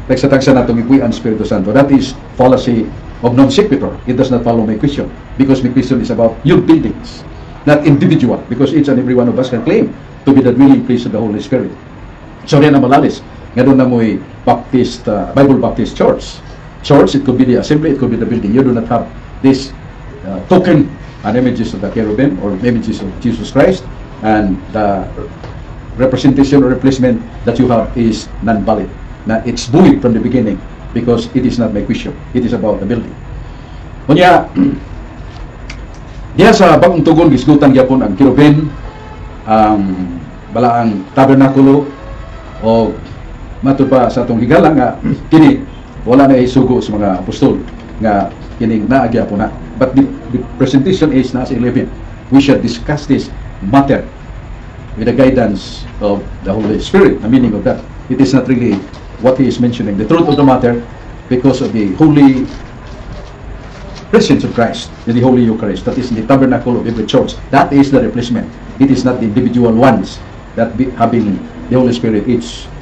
tagsa-tagsa natong ikuy ang Espiritu Santo. That is fallacy of non sequitur. It does not follow my question because my question is about your buildings, not individual, because each and every one of us can claim to be the dwelling place of the Holy Spirit. So rin ang malalis nga doon na mo'y Baptist, Bible Baptist Church. Church, it could be the assembly, it could be the building. You do not have this token an images of the cherubim or images of Jesus Christ, and the representation or replacement that you have is non-valid. Na it's void from the beginning because it is not my question. It is about the building. Kunya, diya sa bagong tugon gisgutan gyapon ang cherubim, ang balaang tabernakulo, o matud pa sa atong higala nga kini wala na isugo sa mga apostol nga kining naagya po na. But the presentation is nasa 11. We shall discuss this matter with the guidance of the Holy Spirit. The meaning of that, it is not really what he is mentioning. The truth of the matter, because of the holy presence of Christ in the Holy Eucharist, that is in the tabernacle of every church. That is the replacement. It is not the individual ones that having the Holy Spirit.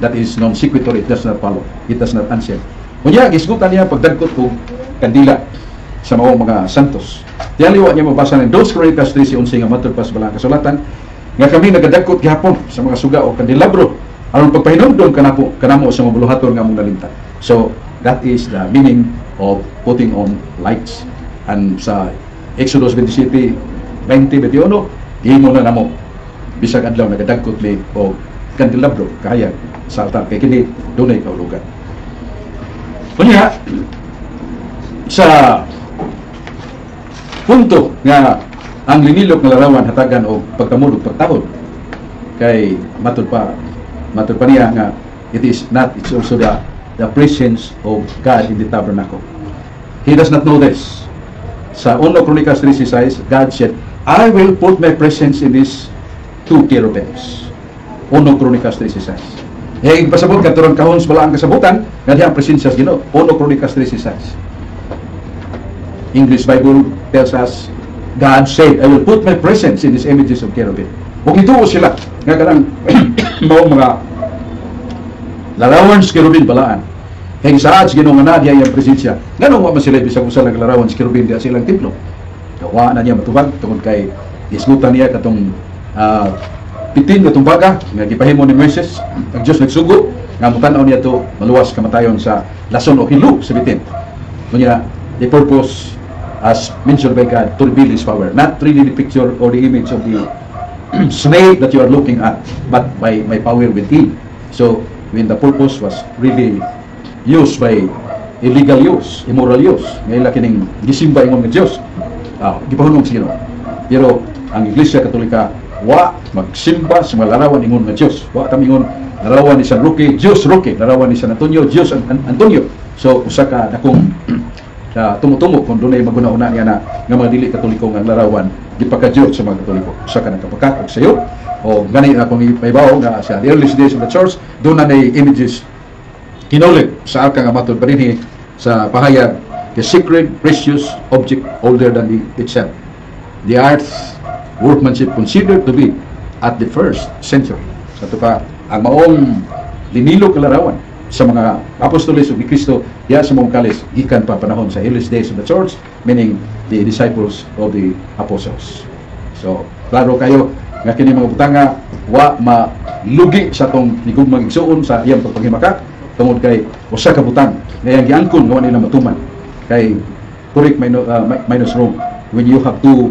That is non sequitur. It does not follow. It does not answer. Kunya, gisgutan niya pagdagkot ko kandila sa mga santos. Tiyaliwa niya mabasa ng 2 Chronicles 13:11 nga matod pa sa balang kasulatan nga kami nagadagkot gihapon sa mga suga o kandelabro aron pagpahinumdom kanamo sa mga buluhaton nga among nalimtan. So that is the meaning of putting on lights. And sa Exodus 27:20-21 gihimo na namo bisag adlaw nagadagkot ni o kandelabro kahayag sa altar kay kini dunay kaulugan. Kunya sa punto nga ang linilok nga larawan hatagan og pagkamulog pagtahod kay matud pa niya nga it's also the presence of God in the tabernacle. He does not know this. Sa 1 Chronicles 3:6, God said, I will put my presence in these two cherubims. 1 Chronicles 3:6. Pasabot ka turon kahon sa balaang kasabutan nga diha ang presensya sa Ginoo. 1 Chronicles 3:6. English Bible tells us, God said, I will put my presence in these images of cherubim. Kung ituo sila, nga kanang mga larawan sa cherubim balaan. Kaya sa ads, ginong nga diya yung presensya. Ganun wa man sila bisag usa lang larawan sa cherubim diya silang templo. Gawa na niya matubag tungod kay isgutan niya katong pitin katong baga nga gipahimo ni Moises. Ang Dios nagsugo nga mutan-aw niya to maluwas kamatayon sa lason o hilo sa bitin. Kunya the purpose as mentioned by God to reveal His power, not really the picture or the image of the snake that you are looking at, but by my power within. So when the purpose was really used by illegal use, immoral use, ngayon kining gisimba ingon ng Dios, gipahunong sa Ginoo. Pero ang Iglesia Katolika wa magsimba sa mga larawan ingon ng Dios. Wa ta ingon larawan ni San Roque, Dios Roque, larawan ni San Antonio, Dios Antonio. So usa ka dakong tumutumo kung doon ay maguna-una niya na nga mga dili katoliko nga larawan gipakadiyot sa mga katoliko. Usa ka nagkapakat og sayo o ganay akong ipahibaw nga sa the earliest days of the church doon na nay images kinulit sa arka nga matod pa rin sa pahayag the sacred precious object older than itself. The earth's workmanship considered to be at the first century. Sa ito pa ang maong linilok larawan sa mga apostoles ni Kristo diya sa mong kalis gikan pa panahon sa earliest days of the church, meaning the disciples of the apostles. So klaro kayo nga kini mga butanga wa malugi sa tong higugmang igsuon sa iyang pagpanghimaka tungod kay usa ka butang nga iyang giangkon nga nila matuman kay correct minus wrong when you have to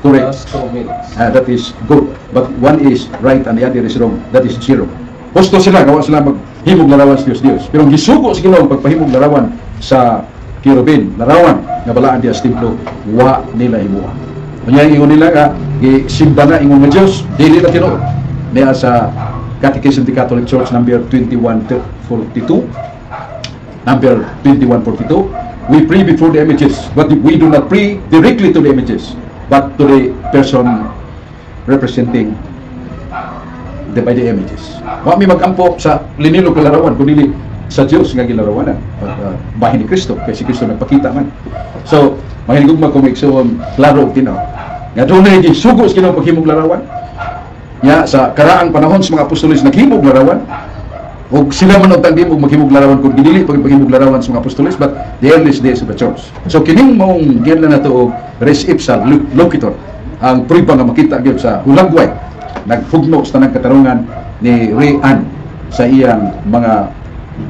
correct that is good, but one is right and the other is wrong, that is zero. Gusto sila, gawa sila maghimog larawan sa Diyos. Pero ang gisugo sa Ginoo pagpahimog larawan sa cherubim, larawan nga balaan diya sa templo, wa nila himuha. Kunya ingon nila nga gisimba na ingon nga Dios, dili na tinuod. Niya sa Catechism of the Catholic Church number 2142, number 2142, we pray before the images, but we do not pray directly to the images, but to the person representing by the images. Wa mi magampo sa linilok nga larawan kundi sa Dios nga gilarawanan, bahin ni Kristo kay si Kristo nagpakita man. So mahinigugma ko maigsuon klaro tinaw nga dunay gisugo sa Ginoo paghimog larawan nya sa karaang panahon sa mga apostoles naghimog larawan ug sila man og tagdimog maghimog larawan kun dili paghimog larawan sa mga apostoles, but the earliest days of the church. So kining maong giyan na nato og res ipsa locator ang prueba nga makita gyud sa hulagway nagfugno sa tanang katarungan ni Ray Ann sa iyang mga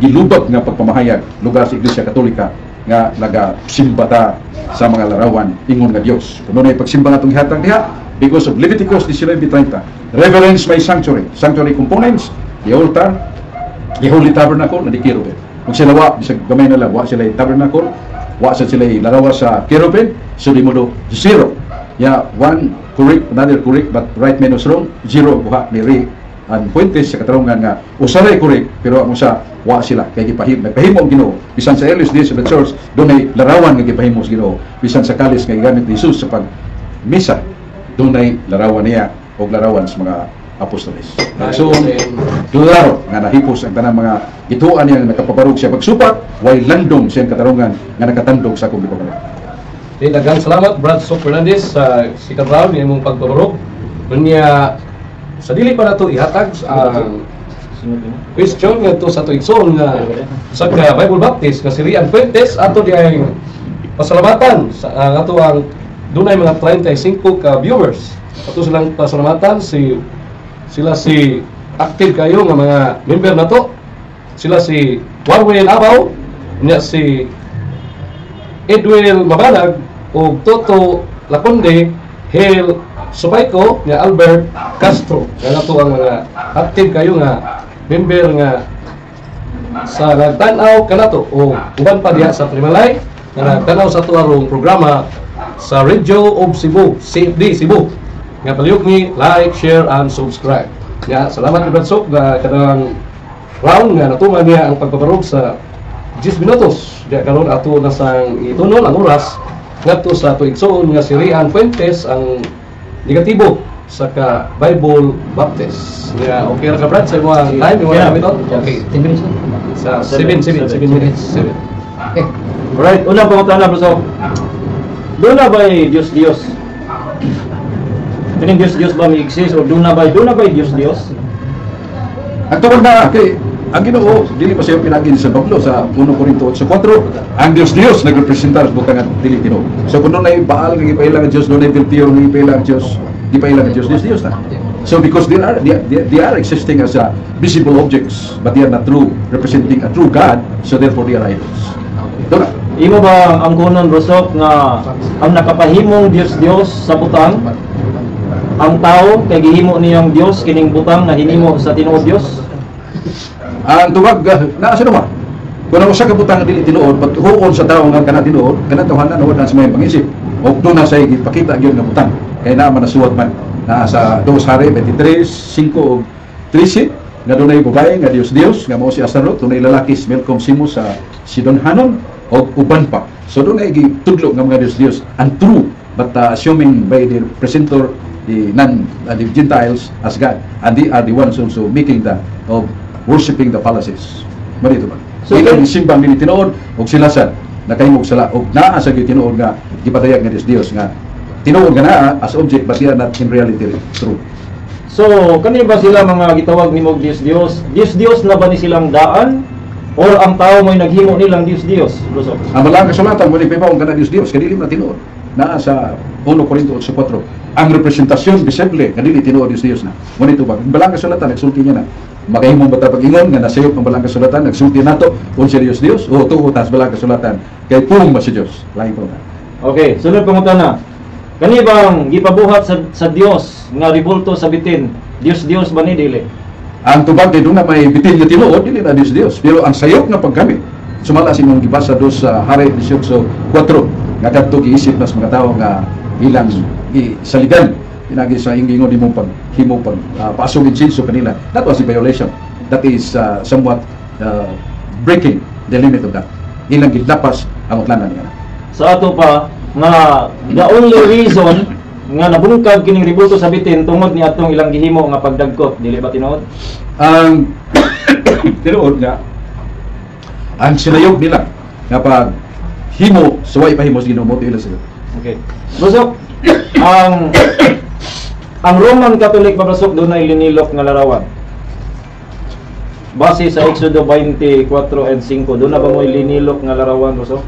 gilubag nga pagpamahayag lugar sa Iglesia Katolika nga nagasimba ta sa mga larawan ingon nga Dios. Kuno na pagsimba nga itong gihatag diha because of Leviticus 19:30. Reverence my sanctuary. Sanctuary components, the altar, the holy tabernacle, na di kerubin. Kung sila wa, bisag gamay na lang, wa sila tabernacle, wa sila larawa sa kerubin, so di mo do zero. Yeah, one correct, another correct, but right minus wrong, zero buha ni Ri ang Fuentes sa katarungan nga usaray correct pero ang usa wa sila kay nagpahimo ang Ginoo bisan sa earliest days of the church dunay larawan nga gipahimo sa Ginoo bisan sa kalis nga gigamit ni Jesus sa pag misa dunay larawan niya o larawan sa mga apostoles. So dularo nga nahipos ang tanang mga gituan niya nga nakapabarog siya pagsupak way landong siyang katarungan nga nakatandog sa akong gituan. Daghang salamat Brad Sok Fernandez sa second round ni imong pagpabarog. Unya sa dili pa nato ihatag ang question nga to sa to igsoon nga sa Bible Baptist nga si Rian Fuentes ato di ay pasalamatan sa ato ang dunay mga 35 ka viewers. Ato silang pasalamatan sila si active kayo nga mga member nato. Sila si Warwin Abaw, nya si Edwin Mabanag o Toto Laconde, Hale Supayko, nga Albert Castro. Kaya to ang mga active kayo nga member nga sa nagtanaw kanato o uban pa diha sa Primalay nga nagtanaw sa tuarong programa sa Radio of Cebu, CFD Cebu. Nga palihog ni like, share and subscribe. Nga salamat ni Brad Sok nga kanang round nga natuman niya ang pagpaparog sa 10 minutos. Diya karon ato na sang itunol ang oras ngadto sa tuigsoon nga si Rian Fuentes ang negatibo sa ka Bible Baptist. Yeah, okay ra ka Brad sa mga time mo na ito. Okay, 10 minutes sa 7 minutes. 7. Okay. Alright, unang pangutana bro. Doon na ba Diyos? Kining Diyos ba may exist o doon na ba Diyos? Ang tawag na kay ang Ginoo dili pa siya pinagin sa Pablo sa 1 Corinto 8:4 ang Dios nagrepresentar sa butang at dili Ginoo. So kuno na Baal nga gipailang Dios doon ay Belteo nga gipailang Dios, gipailang Dios na. So because they are existing as visible objects but they are not true representing a true God, so therefore they are idols. Doon na. Imo ba ang kunon Rosok nga ang nakapahimong Diyos sa butang ang tao kay gihimo niyang Dios kining butang na hinimo sa tinuod Dios? Ang tuwag naa sa duma. Kung ang usa ka butang dili tinuod pag huon sa tawo nga kana tinuod, kana tawhanan huwad na sa may pangisip. O doon na sa ipakita gyud nga butang. Kay naa man nasuwat man na sa 2 Hari 23:5 ug 13 nga dunay babae nga Dios nga mao si Astarot, dunay lalaki si Milcom Simo sa Sidon Hanon o uban pa. So dunay gitudlo nga mga Dios and true but assuming by the presenter the Gentiles as God and they are the ones also making the of worshiping the palaces. Marito ba? So ilang simbang nini tinuod og sila sad nakahimog sala og naa sa gyud tinuod nga gipadayag nga Dios nga tinuod nga naa as object but they are not in reality true. So kani ba sila mga gitawag nimo Dios? Dios na ba ni silang daan or ang tao may naghimo nilang Dios? Ang malang kasulatan mo ni pipawong kana Dios kadili na tinuod naa sa 1 Corinto 8:4 ang representasyon visible kadili tinuod Dios na. Ngunit ba malang kasulatan nagsulti niya na makahimong bata pag-ingon nga nasayop ang balang kasulatan nagsulti nato kung siya Dios o tuo tas balang kasulatan kay pung ba si Dios lain po na. Okay, sunod pangutana. Kani bang gipabuhat sa Dios nga ribulto sa bitin? Dios ba ni dili? Ang tubag kay doon na may bitin nga tinuod dili na Dios pero ang sayop nga paggamit sumala sa imong gibasa do sa Hari 18:4 nga kadto giisip nas mga tawo nga ilang saligan pinagi sa ingingon ni mong paghimo pag paasong insinso kanila. That was a violation. That is somewhat breaking the limit of that. Ilang gidlapas ang utlanan niya. Sa ato pa nga the only reason nga nabungkag kining ribulto sa bitin tungod ni atong ilang gihimo nga pagdagkot dili ba tinuod? Ang tinuod nga ang sinayog nila nga pag himo suway pahimo sa Ginoo mo ila sila. Okay. Busok ang Roman Catholic papasok doon ay linilok nga larawan. Base sa Exodo 24 and 5, doon na ba mo linilok nga larawan, Busok?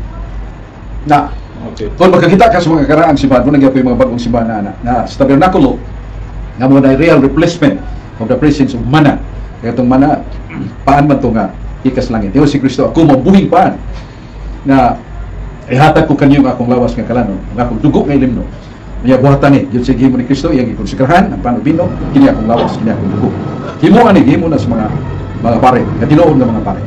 Na. Okay. Kung magkakita ka sa mga karaang simbahan, doon nagyapoy mga bagong simbahan na sa tabernakulo, nga mo na real replacement of the presence of mana. Kaya itong mana, paan man ito nga ikas langit. Diyo si Kristo, ako mabuhing paan. Na ihatag ko kanyo ang akong lawas nga kalano, ang akong dugo nga ilimno. Niya buhatan ni yun sa gihimo ni Kristo, iyang ikonsekrahan ang panubino, kini akong lawas, kini akong dugo. Himo ani gihimo na sa mga pare, nga tinuod nga mga pare.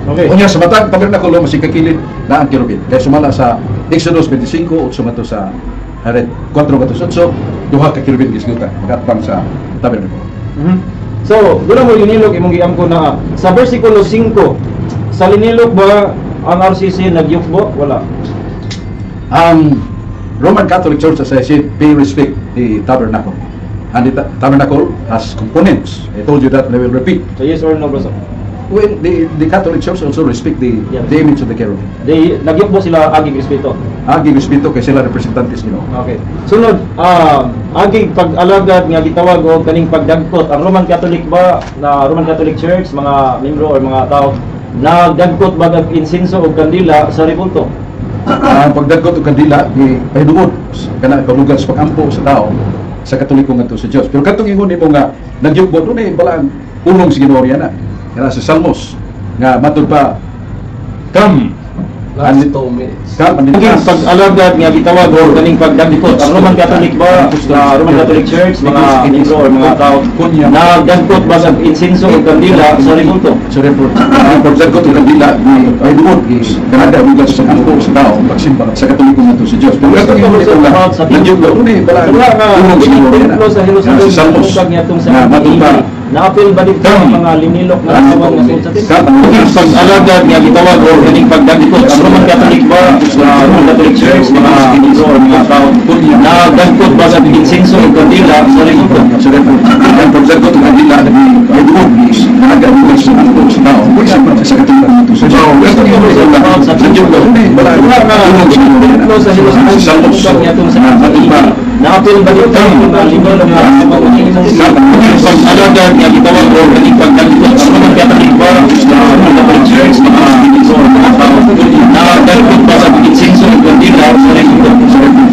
Okay. Unya sa matag tabernakulo masikakilid na ang kirubin. Kaya sumala sa Exodus 25 ug sumato sa Hared 4:8, duha ka kirubin gisgutan magatbang sa tabernakulo. So, doon mo linilog imong giamko na sa bersikulo 5 sa linilog ba ang RCC nagyukbo? Wala. Ang Roman Catholic Church, as I said, pay respect the tabernacle. And the tabernacle has components. I told you that, and I will repeat. So yes or no, bro? When the Catholic Church also respect the image of the cherubim. Nagyukbo sila aging respeto. Aging respeto kay sila representantes nino. Okay. Sunod, aging pag-alagad nga gitawag og kaning pagdagkot ang Roman Catholic ba na Roman Catholic Church mga membro or mga tao nagdagkot ba og insenso o kandila sa rebulto? Ang pagdagkot og kandila ni pahinuod kana kalugan sa pagampo sa tao sa Katoliko ngadto sa Dios. Pero katong ingon nimo nga nagyukbo dunay balaan ulong si Ginoo na. Kana sa Salmos nga matud pa come Last 2 minutes. come and Aging pag-alagad nga gitawag og kaning pagdagkot ang Roman Catholic ba na Roman Catholic Church mga membro or mga tao nagdagkot ba og insenso o kandila sa rebulto? sa report. Ang pagdagkot og kandila ni pahinuod is kanada ugas sa pagampo sa tao pagsimba sa Katoliko ngadto sa Dios. Pero katong ingon nimo nga nagyukbo dunay balaan Wala nga ulong si Ginoo na. templo sa Jerusalem Sa Salmos tungkag niadtong sa nga matud pa naapil ba dito ang mga linilok na tawag nga sa templo? Pag-alagad nga gitawag og kaning pagdagkot ang Roman Catholic ba sa Roman Catholic Church mga membro or mga tao nagdagkot ba sa insenso o kandila sa rebulto? sa report. Ang pagdagkot og kandila ni pahinuod is kanada ugas sa pagampo sa tao pagsimba sa Katoliko ngadto sa Dios. Katong ingon nimo nga nagyukbo dunay balaan Wala nga ulong si Ginoo templo na. sa Jerusalem Sa Salmos tungkag niadtong sa naapil ba dito ang mga linilok na tawag nga pag-alagad nga gitawag og kaning pagdagkot ang Roman Catholic ba sa Roman Catholic Church mga membro or mga tao nagdagkot ba sa insenso o kandila sa rebulto? ang pagdagkot og kandila ni pahinuod is kanada ugas sa pagampo sa tao pagsimba sa Katoliko ngadto sa Dios. Katong ingon nimo nga nagyukbo dunay balaan Wala nga ulong si Ginoo na. templo sa Jerusalem Salmos tungkag niadtong sa naapil ba dito ang mga linilok na tawag pag-alagad nga gitawag og kaning pagdagkot ang Roman Catholic ba sa Roman Catholic Church mga membro or mga tao nagdagkot ba sa insenso o kandila sa rebulto?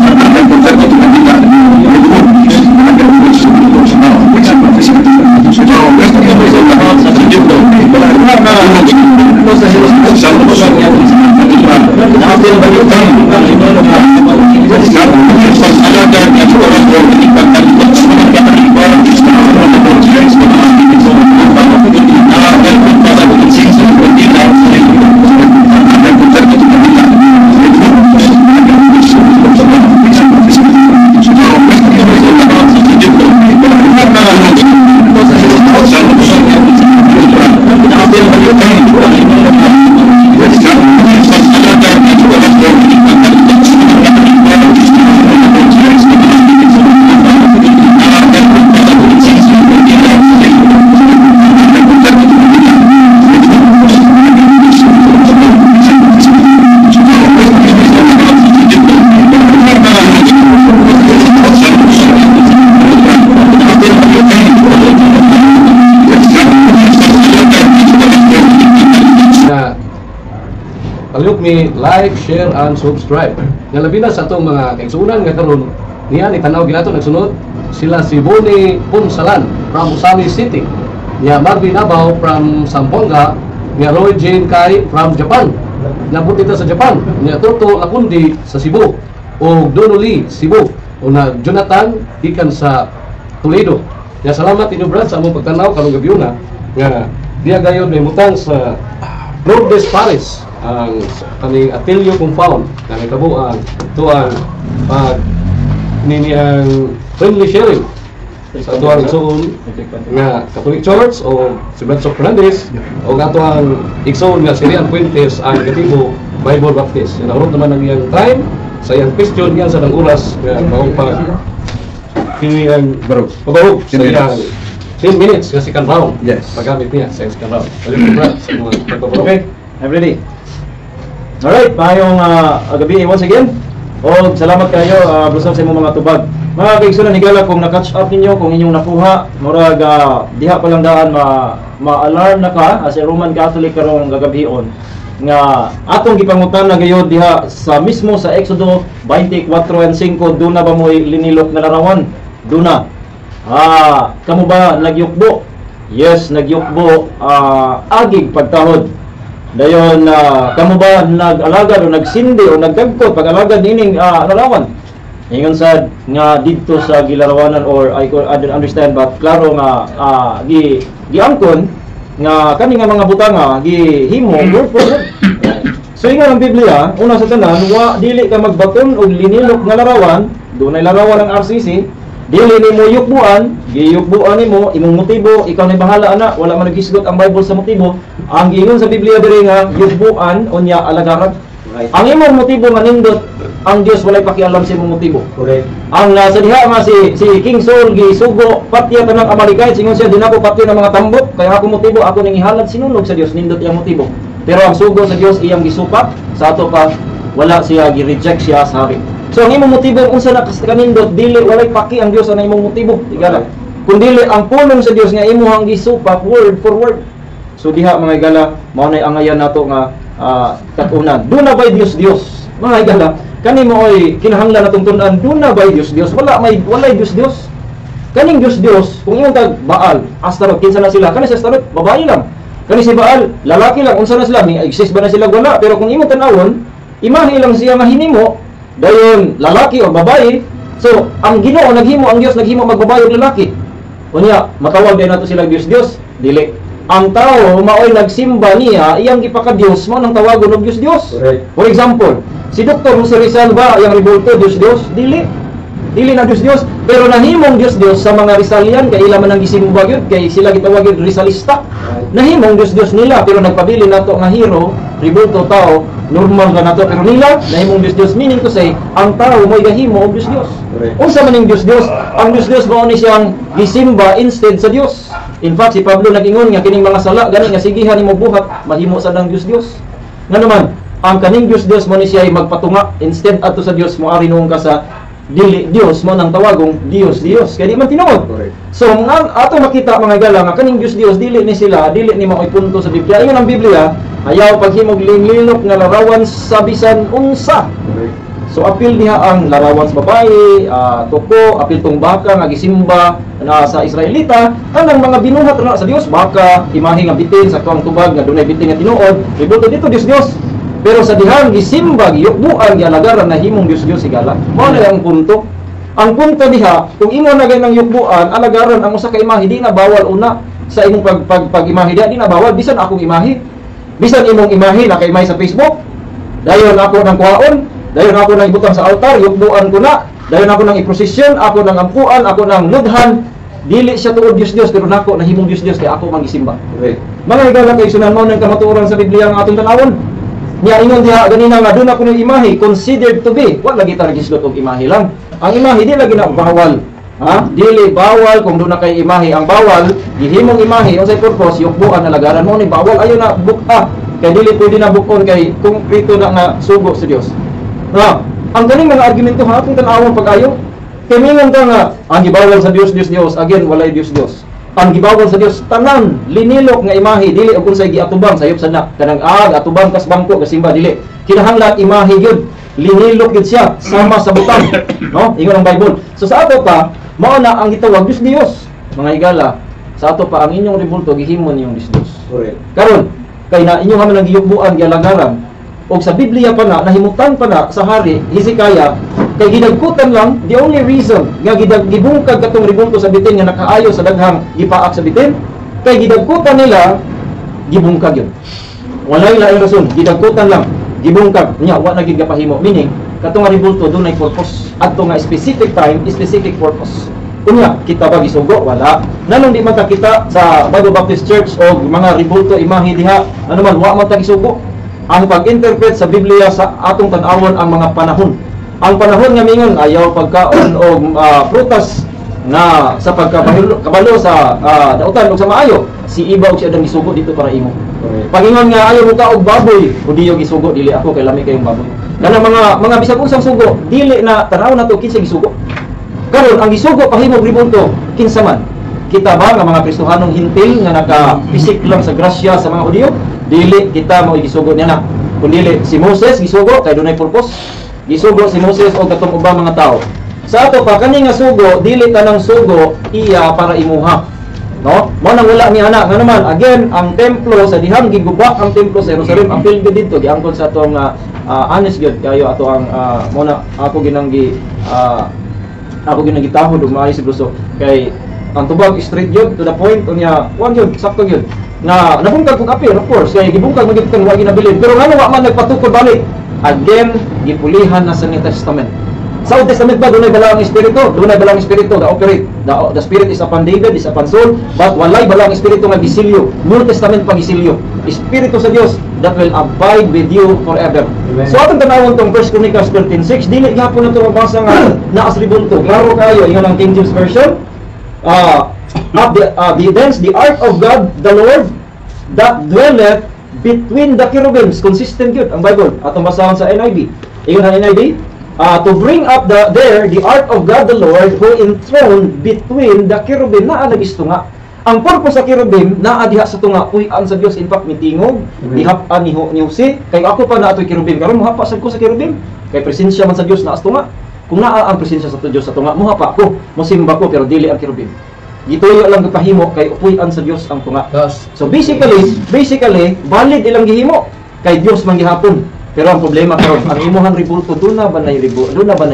ang pagdagkot og kandila ni pahinuod is kanada ugas sa pagampo sa tao pagsimba sa Katoliko ngadto sa Dios. Katong ingon nimo nga nagyukbo dunay balaan ulong si Ginoo na. Templo sa Jerusalem Salmos naapil ba dito ang mga linilok na pag-alagad nga gitawag og kaning pagdagkot ang Roman Catholic ba sa Roman Catholic Church mga membro or mga tao nagdagkot ba sa insenso o kandila sa rebulto? ang pagdagkot og kandila ni pahinuod is kanada ugas sa pagampo sa tao pagsimba sa Katoliko ngadto sa Dios. Na palihog mi like, share and subscribe. Nga labi na sa atong mga kaigsuonan nga karon niya ni tanaw ginato nagsunod sila si Bonnie Punsalan from Usami City, niya Marvin Abaw from Zamboanga, niya Roy Jane Kai from Japan. Nabot dito sa Japan, niya Toto Lakundi sa Cebu o Dono Lee Cebu o na Jonathan ikan sa Toledo. Niya salamat inyo brad sa among pagtanaw karong gabi una nga diya gayon may mutang sa Lourdes Paris ang kaning Atilio Compound na nagkabo ang tuang pag niniyang friendly sharing sa tuang igsoon nga Catholic Church o si Benson Fernandez o nga tuang igsoon nga si Rian Fuentes ang Gatibo Bible Baptist. Naurot naman ang iyang time sa iyang question yan sa nang oras nga maong pag kiniyang pabarog sa iyang 10 minutes nga second round. Yes. Magamit niya sa second round. Congrats sa mga pagpaparong. Okay, I'm ready. Alright, maayong gabi once again. O salamat kayo, Brusal, sa imong mga tubag. Mga kaigsunan, higala kung na-catch up ninyo, kung inyong nakuha, murag diha pa lang daan ma-alarm na ka as a Roman Catholic karong gagabion nga atong gipangutan na gayud diha sa mismo sa Exodo 24 and 5 duna ba mo linilok na larawan? Duna. Kamo ba nagyukbo? Yes, nagyukbo agig pagtahod. Dayon kamo ba nag-alagad o nagsindi o nagdagkot pag-alagad nining larawan? Ingon sad nga didto sa gilarawanan, or I don't understand, but klaro nga giangkon nga kani nga mga butanga gihimo word for word. So ingon ang Biblia, una sa tanan, dili ka magbaton og linilok nga larawan, dunay larawan ang RCC, dili nimo yukbuan, giyukbuan nimo imong motibo, ikaw na bahala ana, wala man nagisgot ang Bible sa motibo. Ang giingon sa Biblia diri nga yukbuan unya alagaran. Right. Ang imong motibo nga nindot, ang Dios walay pakialam sa imong motibo. Correct. Ang sa diha nga si King Saul gisugo patya tanang Amalekite, singon siya dinako patyo ng mga tambok, kaya ako motibo ako ning ihalad sinunog sa Dios, nindot iyang motibo. Pero ang sugo sa Dios iyang gisupat, sa ato pa wala siya gi-reject siya sa hari. So ang imong motibo unsa na kanindot, dili walay paki ang Dios sa imong motibo. Igala. Kung dili ang pulong sa Dios nga imong gisupat word for word. So diha mga igala, mao nay angayan nato nga katunan. Do na by Dios Dios. Mga igala, kani mo oy kinahanglan natong tun-an, do na by Dios Dios. Walay Dios Dios. Kaning Dios Dios, kung imong tag Baal, Astaroth, kinsa na sila? Kani sa Astaroth, babae lang. Kani si Baal, lalaki lang. Unsa na sila? Ni exist ba na sila? Wala. Pero kung imong tan-awon, imahe lang siya nga hinimo, dayon lalaki o babae. So, ang Ginoo naghimo, ang Dios naghimo magbabae ug lalaki. Unya, matawag din nato sila Dios Dios? Dili. Ang tao maoy nagsimba niya, iyang gipaka-Dios mo nang tawagon og Dios Dios. For example, si Dr. Jose Rizal ba iyang ribulto Dios Dios? Dili na Dios Dios, pero nahimong Dios Dios sa mga Rizalian kay ila man ang gisimba gyud, kay sila gitawag gyud Rizalista. Nahimong Dios Dios nila, pero nagpabili nato nga hero, ribulto tao, normal nga nato, pero nila nahimong Dios Dios, meaning to say ang tao mo'y gahimo og Dios Dios. Unsa man ning Dios Dios? Ang Dios Dios mao ni siyang gisimba instead sa Dios. In fact, si Pablo nag-ingon nga kining mga sala gani nga sigihan nimo buhat, mahimo sa nang Dios Dios. Nga naman, ang kaning Dios Dios mo ni siya ay magpatunga instead adto sa Dios mo ari noong ka sa dili Dios mo nang tawagong Dios kay di man tinuod. So nga ato makita mga igala nga kaning Dios dili ni sila, dili ni maoy punto sa Biblia. Ingon ang Biblia, ayaw paghimog linglilok nga larawan sa bisan unsa. So apil diha ang larawan sa babae, tuko, apil tong baka nga gisimba na sa Israelita, kanang mga binuhat na sa Dios, baka imahe nga bitin sa tuang tubag nga dunay bitin nga tinuod, ribulto dito Dios. Pero sa dihang gisimba, giyukbuan, gialagaran na himong Dios sigala. Mao na ang punto. Ang punto diha, kung imo na ganang yukbuan, alagaran ang usa ka imahe, di na bawal una sa imong pag-imahe di na bawal bisan akong imahe. Bisan imong imahe na kay imahe sa Facebook. Dayon ako nang kuhaon, dayon ako nang ibutang sa altar, yukbuan ko na. Dayon ako nang iprosesyon, ako nang ampuan, ako nang ludhan. Dili siya tuod Dios pero nako nahimong Dios kay ako magisimba. Mga igala kay sunan mao nang kamatuoran sa Biblia ang atong tan-awon. Nya ingon diha ganina nga doon ako ng imahe considered to be, wa lagi ta registrot og imahe lang. Ang imahe di lagi na bawal. Dili bawal kung doon na kay imahe. Ang bawal gihimong imahe unsay purpose, yukbuan na lagaran mo ni bawal ayo na buka. Kay dili pwede na bukon kay konkreto na nga sugo sa Dios. Ang ganing mga argumento ha atong tan-awon pag-ayo. Kay mingon ta nga ang gibawal sa Dios, again walay Dios. Ang gibawal sa Dios tanan linilok nga imahe, dili og unsay giatubang sayop sana kanang atubang kas bangko kasimba, dili kinahanglan imahe gyud, linilok gyud siya sama sa butang, no ingon ang Bible. So sa ato pa mao na ang gitawag Dios mga igala. Sa ato pa ang inyong ribulto gihimo niyong Dios. Correct. Karon kay na inyo man ang giyukbuan gialagaran og sa Biblia pa na nahimutan pa na sa hari Hezekiah kay gidagkutan lang, the only reason nga gibungkag katong ribulto sa bitin nga nakaayo sa daghang gipaak sa bitin kay gidagkutan nila, gibungkag yun. Walay laing rason, gidagkutan lang, gibungkag nya wa na gid kapahimo, meaning katong ribulto dunay purpose adto nga specific time, specific purpose. Unya kita ba gisugo? Wala. Nanong di man ta kita sa Bible Baptist Church o mga ribulto imahe diha, ano man wa man ta gisugo. Ang pag-interpret sa Biblia sa atong tan-awon ang mga panahon. Ang panahon nga mingon ayaw pagkaon o prutas na sa pagkabalo sa dautan o sa maayo, si iba og siya dang gisugo dito para imo. Pagingon nga ayaw mo ka og baboy, kudiyo gisugo dili ako kay lami kayong baboy. Kana mga bisag unsang sugo, dili na tanaw na to kinsa gisugo. Karon ang gisugo pahimong ribulto kinsa man. Kita ba nga mga Kristohanong hintil nga naka-pisik lang sa grasya sa mga Hudiyo? Dili kita mo gisugo niya na. Kundi si Moses gisugo kay dunay purpose. Gisugo si Moses o katong ubang mga tao. Sa ato pa kani nga sugo, dili tanang sugo iya para imuha. No? Mo nang wala ni ana nga naman again ang templo sa dihang gigubak ang templo sa Jerusalem ang pilgid dito giangkon sa atong honest gyud kayo ato ang mo na ako ginanggi tahod ug maayo siguro kay ang tubag straight gyud to the point unya one gyud sakto gyud na nabungkag kog apil of course kay gibungkag magid kan wa ginabilin pero ngano wa man nagpatukod balik again gipulihan na sa New Testament. Sa Old Testament ba dunay balang espiritu? Dunay balang espiritu nga operate. The spirit is upon David, is upon Saul, but walay balang espiritu nga gisilyo. New Testament pa gisilyo. Espiritu sa Dios that will abide with you forever. Amen. So atong tanawon tong 1 Chronicles 13:6 dili gyapon nato mabasa nga naas ribulto. Klaro kayo ingon ang King James version. The ark of God, the Lord, that dwelleth between the cherubims. Consistent yun ang Bible. Atong basahon sa NIV. Ingon ang NIV. To bring up the ark of God the Lord who enthroned between the cherubim. Naa lagis tunga. Ang purpose sa cherubim naa diha sa tunga puy-an sa Dios in fact mitingog dihap-an ni Jose kay ako pa na atoy cherubim karon mohapa sad ko sa cherubim kay presensya man sa Dios naa sa tunga. Kung naa ang presensya sa Dios sa tunga mohapa ko mosimba ko pero dili ang cherubim. Gituyo lang gipahimo kay upuy-an sa Dios ang tunga. So basically valid ilang gihimo kay Dios man gihapon. Pero ang problema karon, ang imuhang ribulto doon na ba nay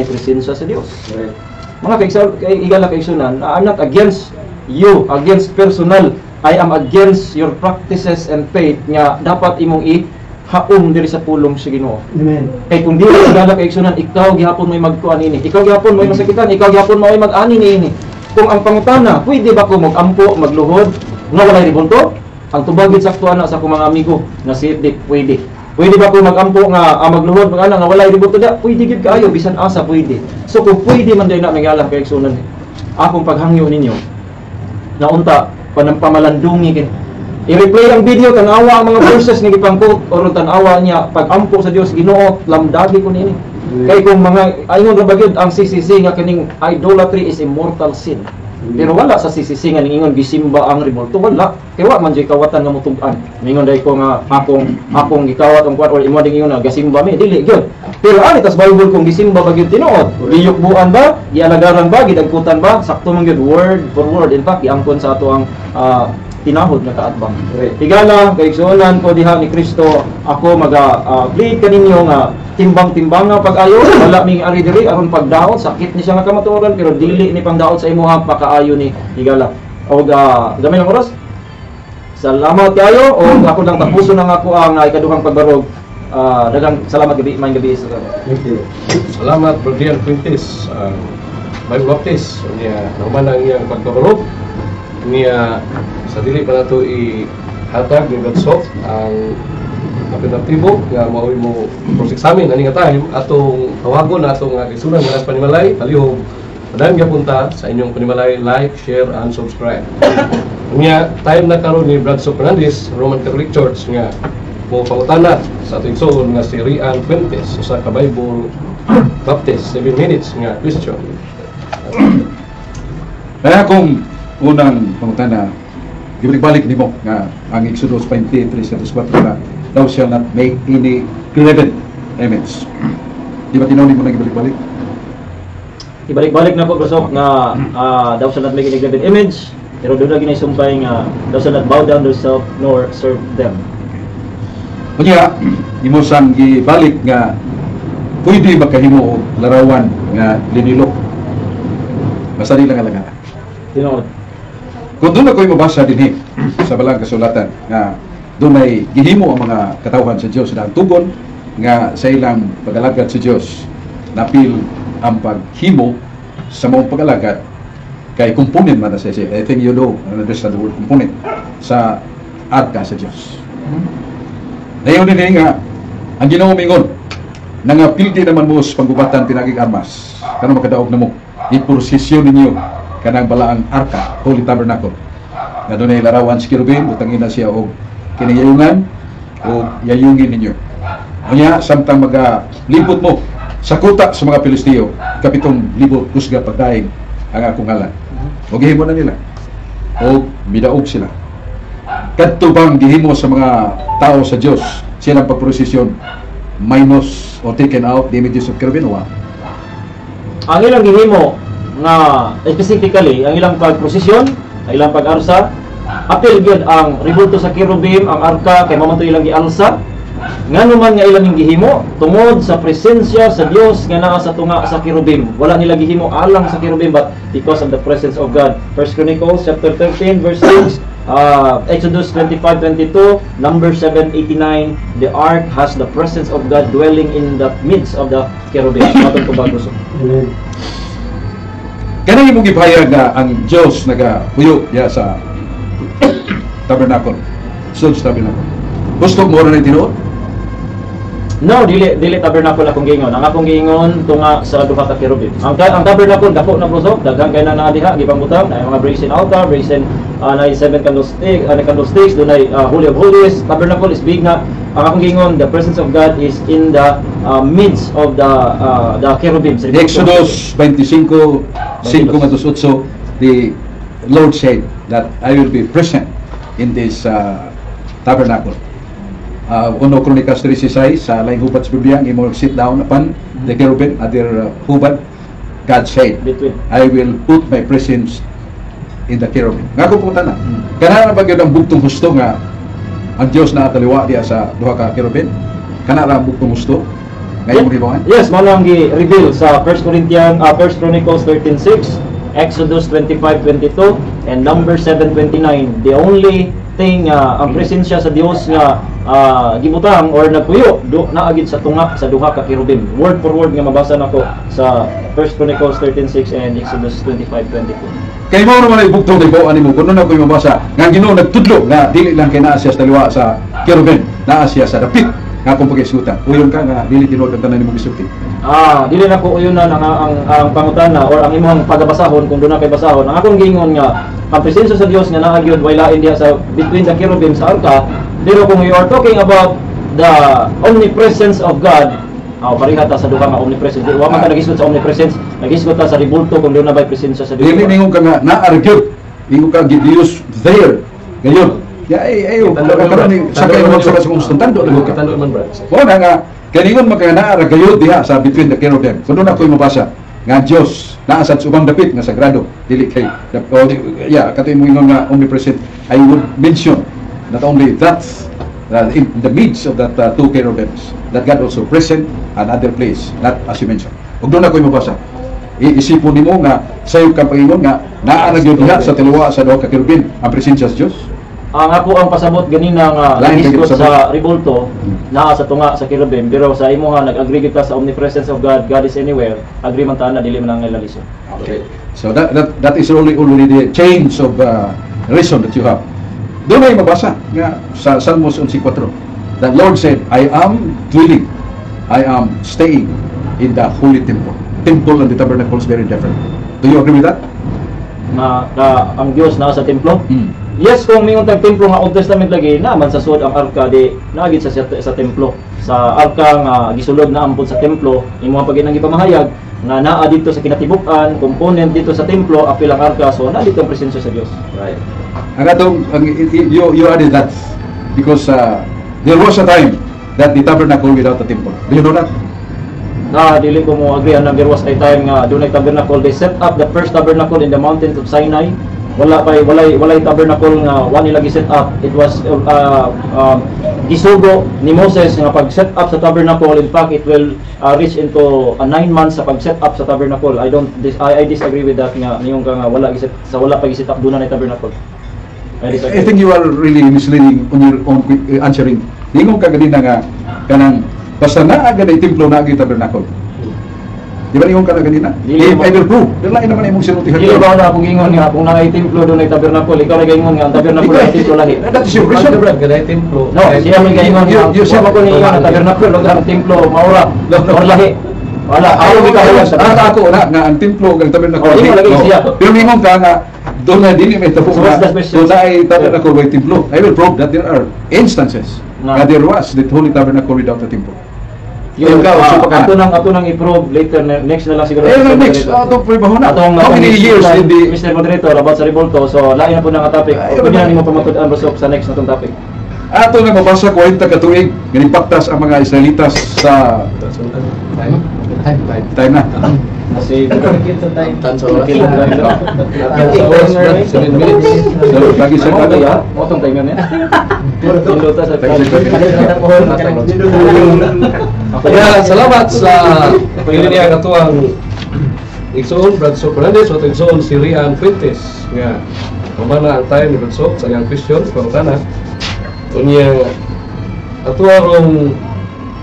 presensya sa Dios? Right. Mga igala kaigsunan, I'm not against you, against personal. I am against your practices and faith nga dapat imong haum diri sa pulong sa Ginoo. Amen. Kay kung dili igala kaigsunan, ikaw gihapon may magkuan ini. Ikaw gihapon may masakitan, ikaw gihapon may mag-ani niini. Kung ang pangutana, pwede ba ko mag-ampo, magluhod, nga walay ribulto? Ang tubagid sa aktuana sa akong mga amigo na si Dick, pwede. Pwede ba ko mag-ampo nga magluhod nga walay ribulto da? Pwede gid kaayo bisan asa pwede. So kung pwede man day na mangalang kay igsunan akong paghangyo ninyo na unta pamalandungi kin. I-replay ang video tanawa ang mga verses nga gipangkot or tanawa niya pag-ampo sa Dios Ginoo lamdagi ko nini. Kay kung mga ayong ra bagyod ang CCC nga kaning idolatry is immortal sin. Pero wala sa CCC nga ningon gisimba ang ribulto wala. Kay wa man jay kawatan nga mutug-an. Ningon day ko nga akong gikawat ang kwat or imo ding ingon nga gasimba mi dili gyud. Pero ani tas Bible kung gisimba ba gyud tinuod? Giyukbuan ba? Gialagaran ba? Gidagkutan ba? Sakto man gyud word for word. In fact giangkon sa ato ang tinahod nga kaatbang. Higala kay igsuonan ko diha ni Kristo ako plead kaninyo nga timbang-timbang nga pag-ayo wala ming ari diri aron pagdaot sakit ni siya nga kamatuoran pero dili ni pangdaot sa imuha pakaayo ni higala. O gamay ng oras. Salamat kayo o ako lang tapuson na ako ang ikaduhang pagbarog. Daghang salamat gabi sa Thank you. Salamat Brother Quintes. Bible Baptist niya naman ang iyang pagbarog niya sa dili pa nato i-hatag ni Godsoft ang alternatibo nga mao mo project sa amin ani nga time atong tawagon atong isunan nga panimalay palihog padayong gyapon sa inyong panimalay like, share and subscribe. Nya time na karon ni Brad Fernandez Roman Catholic Church nga mo pangutana sa ating igsoon nga si Rian Fuentes usa ka Bible Baptist 7 minutes nga question. Kaya kung unang pangutana gibalik nimo nga ang Exodus 23:4 na thou shall not make any graven image. Di ba tinawag mo na ibalik-balik? Ibalik-balik na po Brosok na thou shall not make any graven image pero doon na ginasumpay nga thou shall not bow down yourself nor serve them. Kanya, imo sang gibalik nga pwede makahimo og larawan nga linilok. Basta di lang alaga. Tinuod. Kung doon ako'y mabasa din sa balang kasulatan nga doon ay gihimo ang mga katawhan sa Diyos na tugon nga sa ilang pag-alagad sa Diyos napil ang paghimo sa mga pag-alagad kay component man na sa I think you know understand the word component sa arka sa Diyos. Dayon din nga ang Ginoo mingon nga pildi naman mo sa panggubatan pinagig armas kanang makadaog namo iprosesyon ninyo kanang balaang arka Holy Tabernacle nga doon ay larawan si Kirubin utangin na siya og kinayayungan o yayungin ninyo. Kanya samtang magalibot mo sa kuta sa mga Pilisteo 7,000 kusga pagdaing ang akong ngalan. O gihimo na nila o midaog sila. Kadto bang gihimo sa mga tao sa Dios silang pagprosesyon minus or taken out the images of Kirubin o ang ilang gihimo nga specifically ang ilang pagprosesyon sa ilang pag-arsa. Apil gyud ang ribulto sa kirubim, ang arka kay maman to ilang gialsa. Ngano man nga ilang gihimo tungod sa presensya sa Dios nga naa sa tunga sa kirubim. Wala nila gihimo alang sa kirubim but because of the presence of God. 1 Chronicles chapter 13 verse 6, Exodus 25:22, number 7:89, the ark has the presence of God dwelling in the midst of the cherubim. Matong ko bago so. Kanang imong gipahayag nga ang Dios nagapuyo ya sa tabernacle. Sa tabernacle. Gusto mo rin tinuod? No, dili tabernacle akong giingon. Ang akong giingon tunga sa duha ka cherubim. Ang tabernacle dako na brosok, daghang kay na diha gipangutang na mga brazen altar, brazen na 7 candlesticks, dunay Holy of Holies. Tabernacle is big nga. Ang akong giingon, the presence of God is in the midst of the cherubim. Exodus 25:5-8, the Lord said that I will be present in this tabernacle. Uno Chronicles 3:6, sa laing hubad sa Biblia, imo sit down upon the cherubim at their hubad. God said, I will put my presence in the cherubim. Nga kung punta na. Kana na ba ang bugtong husto nga ang Dios na taliwa diya sa duha ka cherubim? Kana ra ang bugtong husto? Ngayon mo hibangan? Yes, mo lang gi-reveal sa 1 Chronicles 13:6, Exodus 25:22, and number 7:29. The only thing ang presensya sa Dios nga gibutang or nagpuyo naagid sa tunga sa duha ka cherubim. Word for word nga mabasa nako sa 1 Chronicles 13:6 and Exodus 25:22. Kay mo naman ay bugtong tibo animo kuno na ko mabasa nga Ginoo nagtudlo nga dili lang kay naa siya sa taliwa sa cherubim, naa siya sa dapit nga kung pag-isutan. Uyon ka nga dili tinuod ang tanan nimo gisulti. Dili na ko uyonan ang pangutana or ang imong pagabasahon kung doon na kay basahon. Ang akong gingon nga ang presensya sa Dios nga naa gyud way lain diha sa between the cherubim sa arka. Pero kung you are talking about the omnipresence of God, pariha ta sa duha nga omnipresence. Wa man ka nagisgot sa omnipresence, nagisgot ta sa ribulto kung doon na bay presensya sa Dios. Dili ningon ka nga naa-argue, ingon ka Dios there. Gayon. Ya ayo karon ni sakay mo sa kung tando na ka. Tando man, brad. Mo na nga kaningon magkana aragayod diha sa between the cherubim. Kuno na koy mabasa nga Dios naa sa ubang dapit nga sagrado dili kay katoy mo ingon nga omnipresent. I would mention not only that in the midst of that two cherubims that God also present another place, not as you mentioned. Ug doon na koy mabasa. Iisipon nimo nga sayo ka paingon nga naa ra gyud diha sa taliwa sa duha ka cherubim ang presensya sa Dios. Ang ako ang pasabot ganina nga nagisgot sa ribulto naa sa tunga sa cherubim, pero sa imo nga nag-agree kita sa omnipresence of God, God is anywhere, agree man ta na dili man ang ilalison. Okay. So that is already the change of reason that you have. Doon ay mabasa nga sa Salmos 11:4. The Lord said, I am dwelling, I am staying in the holy temple. Temple and the tabernacle is very different. Do you agree with that? Ang Dios naa sa templo? Yes, kung mingon tag templo nga Old Testament lagi naman sa suod ang arka di naagid sa templo. Sa arka nga gisulod na ampod sa templo, imo pag ginang gipamahayag nga naa dito sa kinatibuk-an, component dito sa templo apil ang arka, so naa dito ang presensya sa Dios. Right. Ang atong you added that because there was a time that the tabernacle without the temple. Do you know that? Dili ko mo agree na there was a time nga dunay tabernacle. They set up the first tabernacle in the mountains of Sinai. Walay tabernacle nga wa nila gi-set up. It was gisugo ni Moses nga pag-set up sa tabernacle. In fact, it will reach into 9 months sa pag-set up sa tabernacle. I disagree with that nga niyong ka nga wala pa gi-set up doon na tabernacle. I think you are really misleading on your own answering. Ningon ka ganina nga kanang basta naa gid ay templo naa gid tabernacle. Di ba ningon ka na ganina? I will prove. Dili naman imong sinutihan. Dili ba na akong ingon nga kung naay templo doon ay tabernacle, ikaw ra ingon nga ang tabernacle ay templo lahi. That is your reason. Ganay templo. No, siya may ingon nga you said ako ni ingon ang tabernacle ug ang templo maura. Or lahi. Wala, ako gikahayag sa ako na nga ang templo ug ang tabernacle. Di mo lagi siya. Pero ningon ka nga doon na dili may tapos na. So naay tabernacle with templo. I will prove that there are instances that there was the holy tabernacle without the temple. Yung ato nang i-prove later next na lang siguro. Next ato po bahuna. How many years in the Mr. Moderator about sa ribulto. So lain na po ng topic. Pwede na nimo pamatud-an Rosok sa next natong topic. Ato na mabasa 40 ka tuig ginipaktas ang mga Israelitas sa Time na. Kasi Tan sa oras. Kilong live na. Sa oras, brad, 7 minutes. So, lagi sa Ano kanya. kaya? Motong time yan eh. Pinuta sa Kaya salamat sa pagilihan ato ang Igsoon Brad Sok Fernandez o Igsoon si Rian Fuentes nga pamana ang time ni Brad Sok sa iyang question pangutana unya ato arong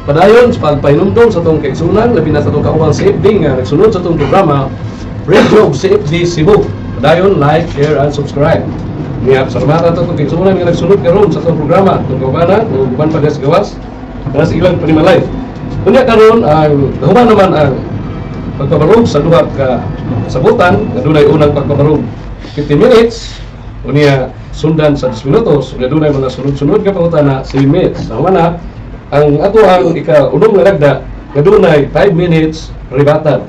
padayon sa pagpahinumdom sa itong kaigsunan labi na sa itong kaubang CFD nga nagsunod sa itong programa Radio CFD Cebu. Padayon, like, share, and subscribe. Nga salamat ato itong kaigsunan nga nagsunod karon sa itong programa itong kaubana o uban pa sa gawas na sa ilang panimalay. Unya karon ang human naman ang pagpabarog sa duha ka sabutan nga dunay unang pagpabarog 50 minutes unya sundan sa 10 minutos unya dunay mga sunod-sunod ka pangutana 7 minutes. Sa mana ang ato ang ika-unong nga lagda nga dunay 5 minutes rebuttal.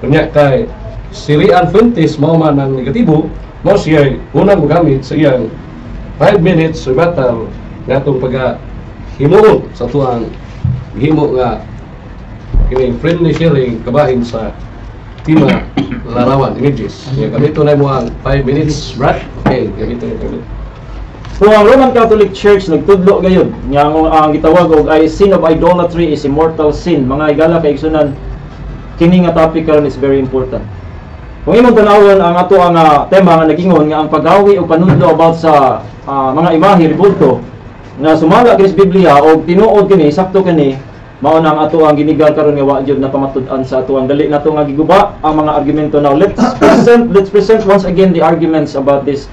Unya kay si Rian Fuentes mao man ang negatibo mao siya unang mogamit sa iyang 5 minutes rebuttal nga atong paghimuon sa tuang himo nga kini friendly sharing kabahin sa Tima Larawan Images. Gamito na mo ang 5 minutes, Brad. Okay, gamito na gamit. So ang Roman Catholic Church nagtudlo gayud nga ang gitawag og ay sin of idolatry is immortal sin. Mga higala kay igsunan kini nga topic karon is very important. Kung imong tan-awon ang ato ang tema nga nagingon nga ang paghawi o panudlo about sa mga imahe ribulto nga sumala kini sa Biblia og tinuod kini sakto kini mao na ang ato ang ginigal karon nga wa jud na pamatud-an sa ato ang dali nato nga giguba ang mga argumento. Now let's present once again the arguments about this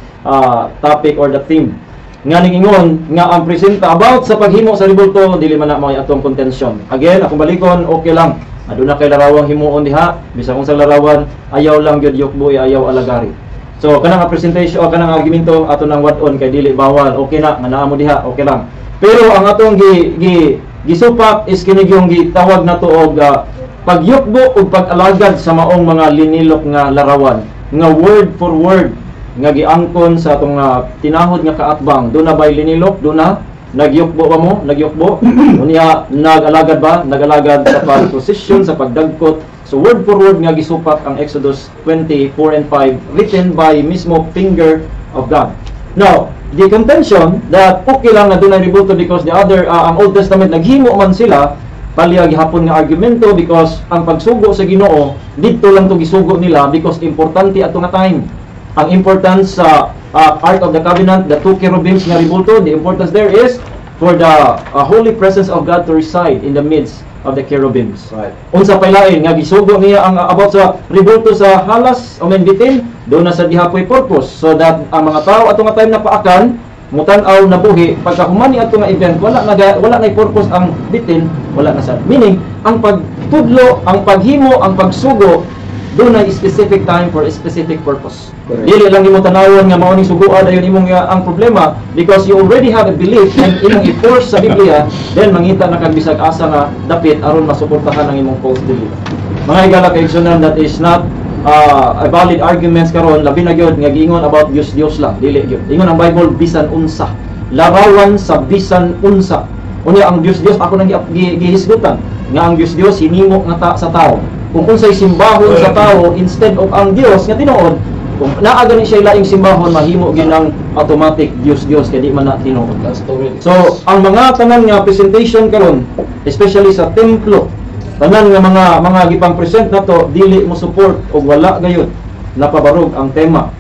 topic or the theme nga ningingon nga ang presenta about sa paghimo sa ribulto dili man na mao atong contention. Again akong balikon okay lang aduna kay larawang himuon diha bisan kung sa larawan ayaw lang gyud yukboy ayaw alagari. So kanang presentation o kanang argumento ato nang wad-on kay dili bawal okay na nga naa mo diha okay lang. Pero ang atong gisupak is kini yung gitawag nato og pagyukbo ug pag-alagad sa maong mga linilok nga larawan nga word for word nga giangkon sa atong tinahod nga kaatbang. Do na bay linilok, do na nagyukbo ba mo, nagyukbo unya nag-alagad ba, nag-alagad sa pag-position sa pagdagkot. So word for word nga gisupak ang Exodus 20:4 and 5 written by mismo finger of God. Now the contention that okay lang na dunay ribulto because the other ang Old Testament naghimo man sila palya gihapon nga argumento because ang pagsugo sa Ginoo didto lang to gisugo nila because importante ato nga time. Ang importance sa Ark of the Covenant, the two cherubims nga ribulto, the importance there is for the holy presence of God to reside in the midst of the cherubims. Right. Unsa pay lain nga gisugo niya ang about sa ribulto sa halas o bitin do na sa dihapoy purpose so that ang mga tao ato nga time na paakan mutan-aw na buhi pagka humani ato nga event wala na purpose ang bitin wala na sad. Meaning ang pagtudlo, ang paghimo, ang pagsugo do na specific time for a specific purpose. Correct. Dili lang imo tanawon nga mao ning suguan ayon imong ang problema because you already have a belief and imong i-force sa Biblia then mangita na kag bisag asa nga dapit aron masuportahan ang imong false belief. Mga higala kay igsunan that is not a valid arguments karon labi na gyud nga giingon about Dios lang dili gyud. Ingon ang Bible bisan unsa. Larawan sa bisan unsa. Unya ang Dios ako nang gihisgutan nga ang Dios hinimo nga sa tao. Kung unsay simbahon sa tao instead of ang Dios nga tinuod kung naa gani siya laing simbahon mahimo gyud ang automatic Dios kay di man na tinuod. Last 2 minutes. So ang mga tanan nga presentation karon especially sa templo tanan nga mga gipang present nato dili mo support og wala gayud napabarog ang tema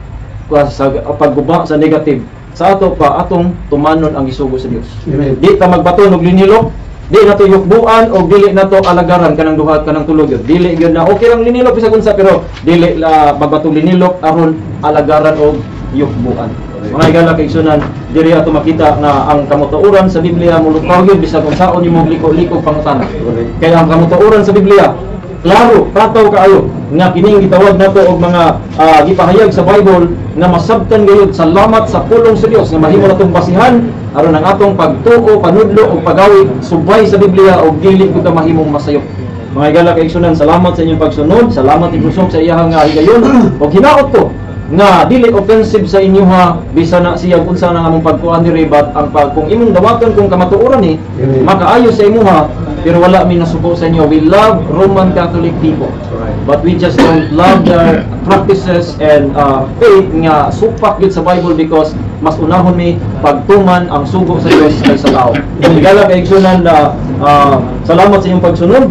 sa pagguba sa negative sa ato pa atong tumanon ang gisugo sa Dios. Amen. Di ta magbaton og linilok, di nato yukbuan o dili nato alagaran kanang duha kanang tulog yun. Dili gyud na okay lang linilok bisag unsa pero dili la magbatong linilok aron alagaran og yukbuan. Mga higala kay igsunan diri ato makita na ang kamutuoran sa Biblia mulutaw gyud bisag unsaon imong liko-liko pangutana. Kaya ang kamutuoran sa Biblia klaro, prataw kaayo nga kining gitawag nato og mga gipahayag sa Bible nga masabtan gayud salamat sa pulong sa Dios nga mahimo natong basihan aron ang atong pagtuo, panudlo ug pagawi subay sa Biblia og dili kita mahimong masayop. Mga higala kay igsunan, salamat sa inyong pagsunod, salamat igusog sa iyang higayon og hinaot ko nga dili offensive sa inyo ha, bisa na siya unsa na among pagkuan diri, but ang kung imong dawaton kung kamatuoran ni makaayo sa imo ha, pero wala mi nasuko sa inyo. We love Roman Catholic people, but we just don't love their practices and faith nga supak gid sa Bible, because mas unahon mi pagtuman ang sugo sa Dios kaysa tao. Higala kay igsunan na salamat sa inyong pagsunod.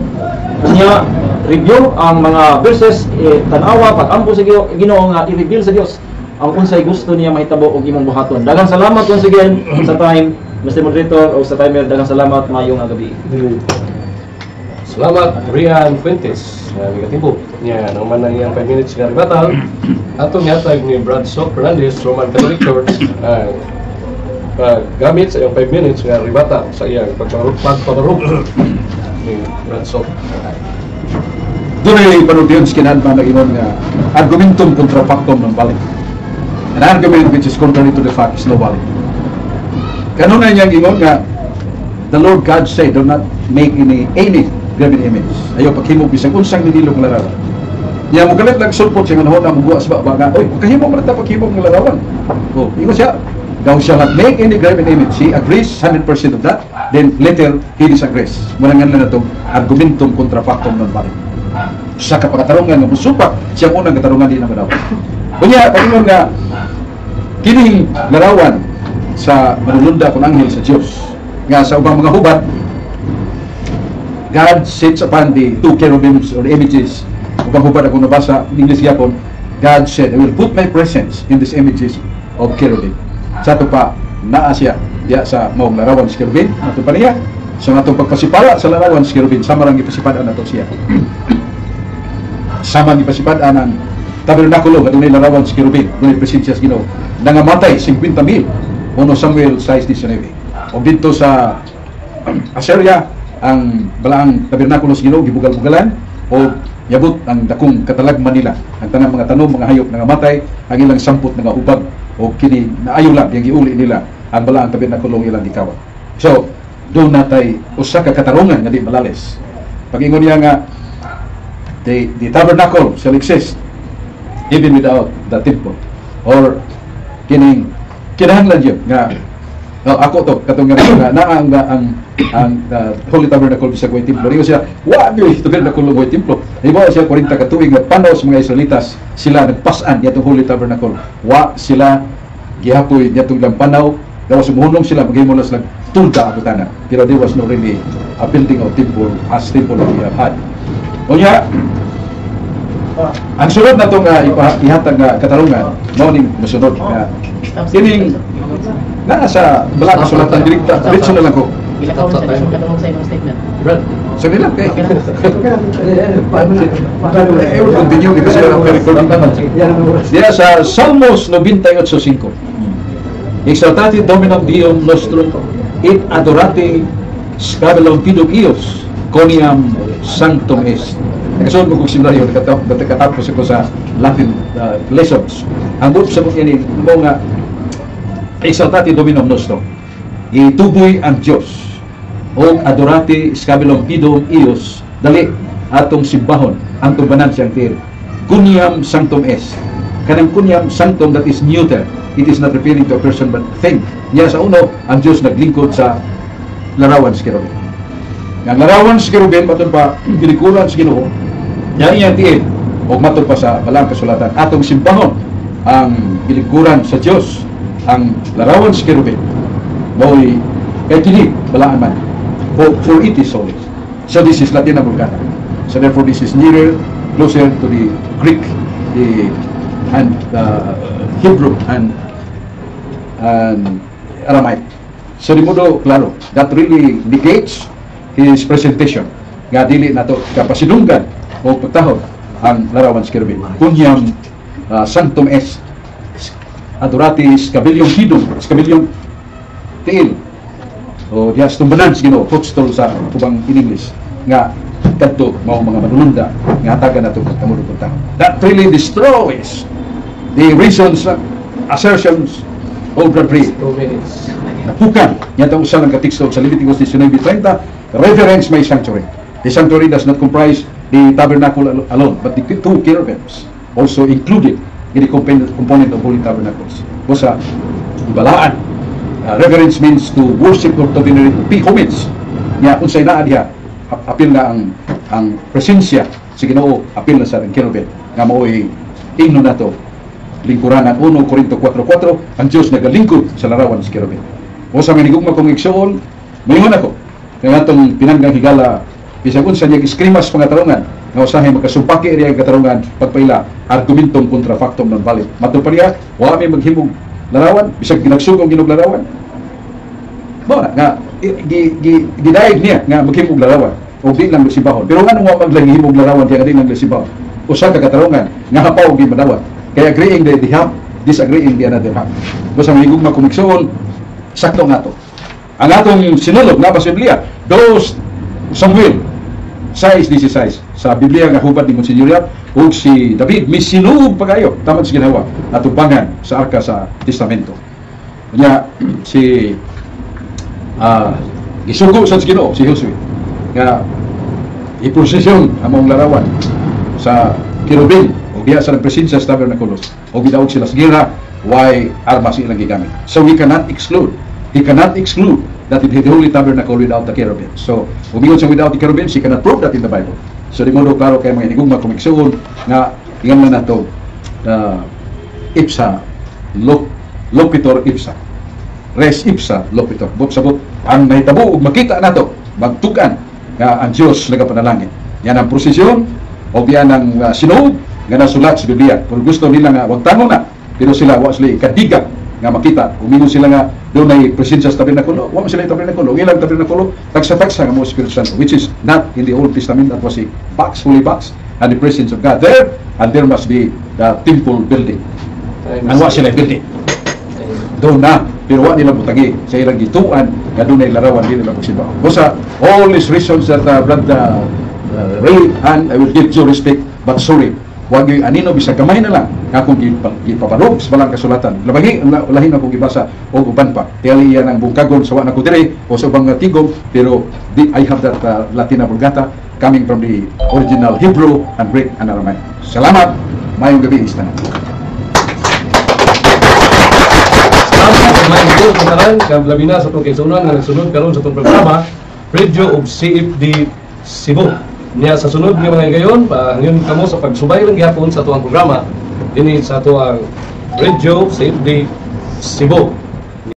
Unya review ang mga verses, tanawa pag-ampo sa Ginoo nga i-reveal sa Dios ang unsay gusto niya mahitabo og imong buhaton. Daghang salamat once again sa time, Mr. Moderator, o sa timer. Daghang salamat, mayong gabi. Salamat Rian Fuentes negatibo niya nang man iyang 5 minutes nga rebuttal atong yatag ni Brad Sok Fernandez, Roman Catholic Church, gamit sa iyang 5 minutes nga rebuttal sa iyang pagpabarog ni Brad Sok. Doon ay panuntiyon sa kinaan pa nag-ingon nga argumentum contra factum ng balik. An argument which is contrary to the fact is no valid. Kanuna niyang ingon nga the Lord God said, do not make any graven image. Ayaw paghimog bisang unsang nililong larawan. Niya mo galit lang sulpot siya nga nahon na magbuwa sa baba nga, oy, kahimog mo na paghimog ng larawan. Oh, ingon siya, thou shall not make any graven image. He agrees 100% of that. Then later, he disagrees. Muna nga na itong argumentum contra factum ng balik. Sa kapakatarungan nga musupak siyang unang katarungan di na madaw. Kunya pagingon nga kining larawan sa manulunda kung anghel sa Dios nga sa ubang mga hubad, God sits upon the two cherubims or images. Ubang hubad ako nabasa in English yapon, God said, I will put my presence in these images of cherubim. Sa ito pa naa siya diya sa maong larawan sa cherubim, ato pa niya sa atong pagpasipala sa larawan sa cherubim, sama lang ipasipadaan nato siya. Sama ni pasipadaan ang tabernakulo nga dunay larawan sa cherubim, dunay presensya sa Ginoo. Nangamatay 50,000 1 Samuel 6:19. O dito sa Assyria ang balaang tabernakulo sa Ginoo gibugal-bugalan o yabot ang dakong katalagman nila. Ang tanang mga tanom, mga hayop nangamatay, ang ilang sampot nga ubag o kini naayo lang yang giuli nila ang balaang tabernakulo ilang gikawat. So doon natay usa ka katarungan nga di malalis. Pag-ingon niya nga the tabernacle shall exist even without the temple, or kining kinahanglan yun nga ako to katong nga ang Holy Tabernacle bisag way templo. Niyo siya wa gyud tabernakulo way templo. Iba siya 40 ka tuig nga panos mga Israelitas sila nagpas-an yatong Holy Tabernacle. Wa sila gihapoy yatong lampanaw, gawas muhunong sila maghimo na sila tulda abutana. Pero there was no really a building of temple as temple we have had. Unya ang sunod na itong ihatag nga katarungan mao ning musunod nga kining naa sa bala kasulatan direkta diretso na lang ko Ilakaw sa katulong sa imong statement. so nila kay continue kasi ang recording diya sa Salmos 98:5 Exaltate Dominum Deum nostrum et adorate scabellum pidum ius coniam sanctum est. Nakasunod ko kong seminaryo, nakatapos ko sa Latin lessons. Ang buot sa mga yan, mga exaltate Dominum nostrum, ituboy ang Diyos, o adorate scabellum pidum ius, dali atong simbahon, ang tubanan siyang tiri. Cuniam sanctum est. Kanang cuniam sanctum, that is neuter. It is not referring to a person but thing. Niya sa uno, ang Diyos naglingkod sa larawan sa cherubim. Ang larawan sa cherubim, matun pa, bilikuran sa Ginoo, yan iyang tiid, o matun pa sa balang kasulatan, atong simbahon, ang bilikuran sa Diyos, ang larawan sa cherubim, mo'y kay kini, balaan man, for it is holy. So this is Latin Vulgata. So therefore this is nearer, closer to the Greek, and Hebrew, and Aramaic. So di modo klaro, that really indicates his presentation nga dili nato kapasidunggan o pagtahod ang larawan sa cherubim. Cuniam sanctum est adorate scabellum pidum, scabellum tiil o dias tumbanan sa Ginoo, footstool sa ubang in English nga kadto mao mga manununda nga hatagan nato kamulog pagtahod. That really destroys the reasons, assertions of Bradbury. 2 minutes. Napukan niya itong usa ng katiksto sa Leviticus 19:30, reverence my sanctuary. The sanctuary does not comprise the tabernacle alone, but the two cherubims also included gini component of Holy Tabernacles. Busa ibalaan. Reverence means to worship or to venerate, to pay homage. Nya unsay naa diha, apil na ang presensya sa Ginoo, apil na sa cherubim nga mao'y ingno nato lingkuranan 1 Corinto 4:4 ang Dios nagalingkod sa larawan sa cherubim. O sa manigugma kong igsoon, mayingon ako nga atong pinanggang higala bisag unsa niya iskrimas pangatarungan nga usahay makasumpaki iriya katarungan pagpaila argumentong kontra factum non valid. Mato pa riya, wa may maghimog larawan bisag ginagsugong ginog larawan. Mo na nga gidaig niya nga maghimog larawan o di lang sibahon. Pero nga wa maghimog larawan kaya di lang sibahon. Usa ka katarungan nga hapaw gi madawat. Kaya agreeing they have, disagreeing the another half. Basta may higugma kumiksoon, sakto nga to. Ang atong sinulog nga sa Biblia, 2 Samuel 6:16 sa Biblia nga hubad ni Monsignor ug si David misinugog pagayo tama sa ginawa atubangan sa arka sa testamento. Nya si gisugo sa Ginoo si Josue nga iprosesyon among larawan sa cherubim o diha sa presensya sa tabernakulos o gidaog sila sa gira why armas ilang gigamit. So he cannot exclude that in the Holy Tabernacle without the cherubim. So, umingon siya without the cherubim, she cannot prove that in the Bible. So, di mo klaro kay mga inigugma kumiksoon nga ingan na nato ipsa lopitor ipsa res ipsa lopitor. But sabot ang nahitabo ug makita nato magtukan nga ang Dios nagapanalangin. Yan ang prosesyon o yan ang sinuog nga nasulat sa Biblia. Kung gusto nila nga wag tanong na, pero sila wa sila kadiga nga makita. Umingon sila nga doon ay presensya sa tabernakulo. Wa man sila tabernakulo. Ilang tabernakulo tagsa-tagsa nga mo Espiritu Santo, which is not in the Old Testament. That was a box, holy box, and the presence of God there, and there must be the temple building. Ang wa sila building. Doon na, pero wa nila butangi sa ilang gituan nga doon ay larawan nila magsimba. Bosa, all these reasons that Brother Ray and I will give you respect, but sorry, wag yung anino bisag gamay na lang akong gipaparog sa balang kasulatan. Lahin akong gibasa o uban pa. Tiyali yan ang bungkagon sa wana ko dire o sa ubang tigong, pero I have that Latina Vulgata coming from the original Hebrew and Greek and Aramaic. Salamat. Mayong gabi istan. May ito kanaran labi na sa itong kaisunan nga nagsunod karon sa itong programa Radio of CFD Cebu. Niya sa sunod nga mga gayon, ngayon kamo sa pagsubay lang gyapon sa atuang programa dinhi sa atuang Radio CFD Cebu.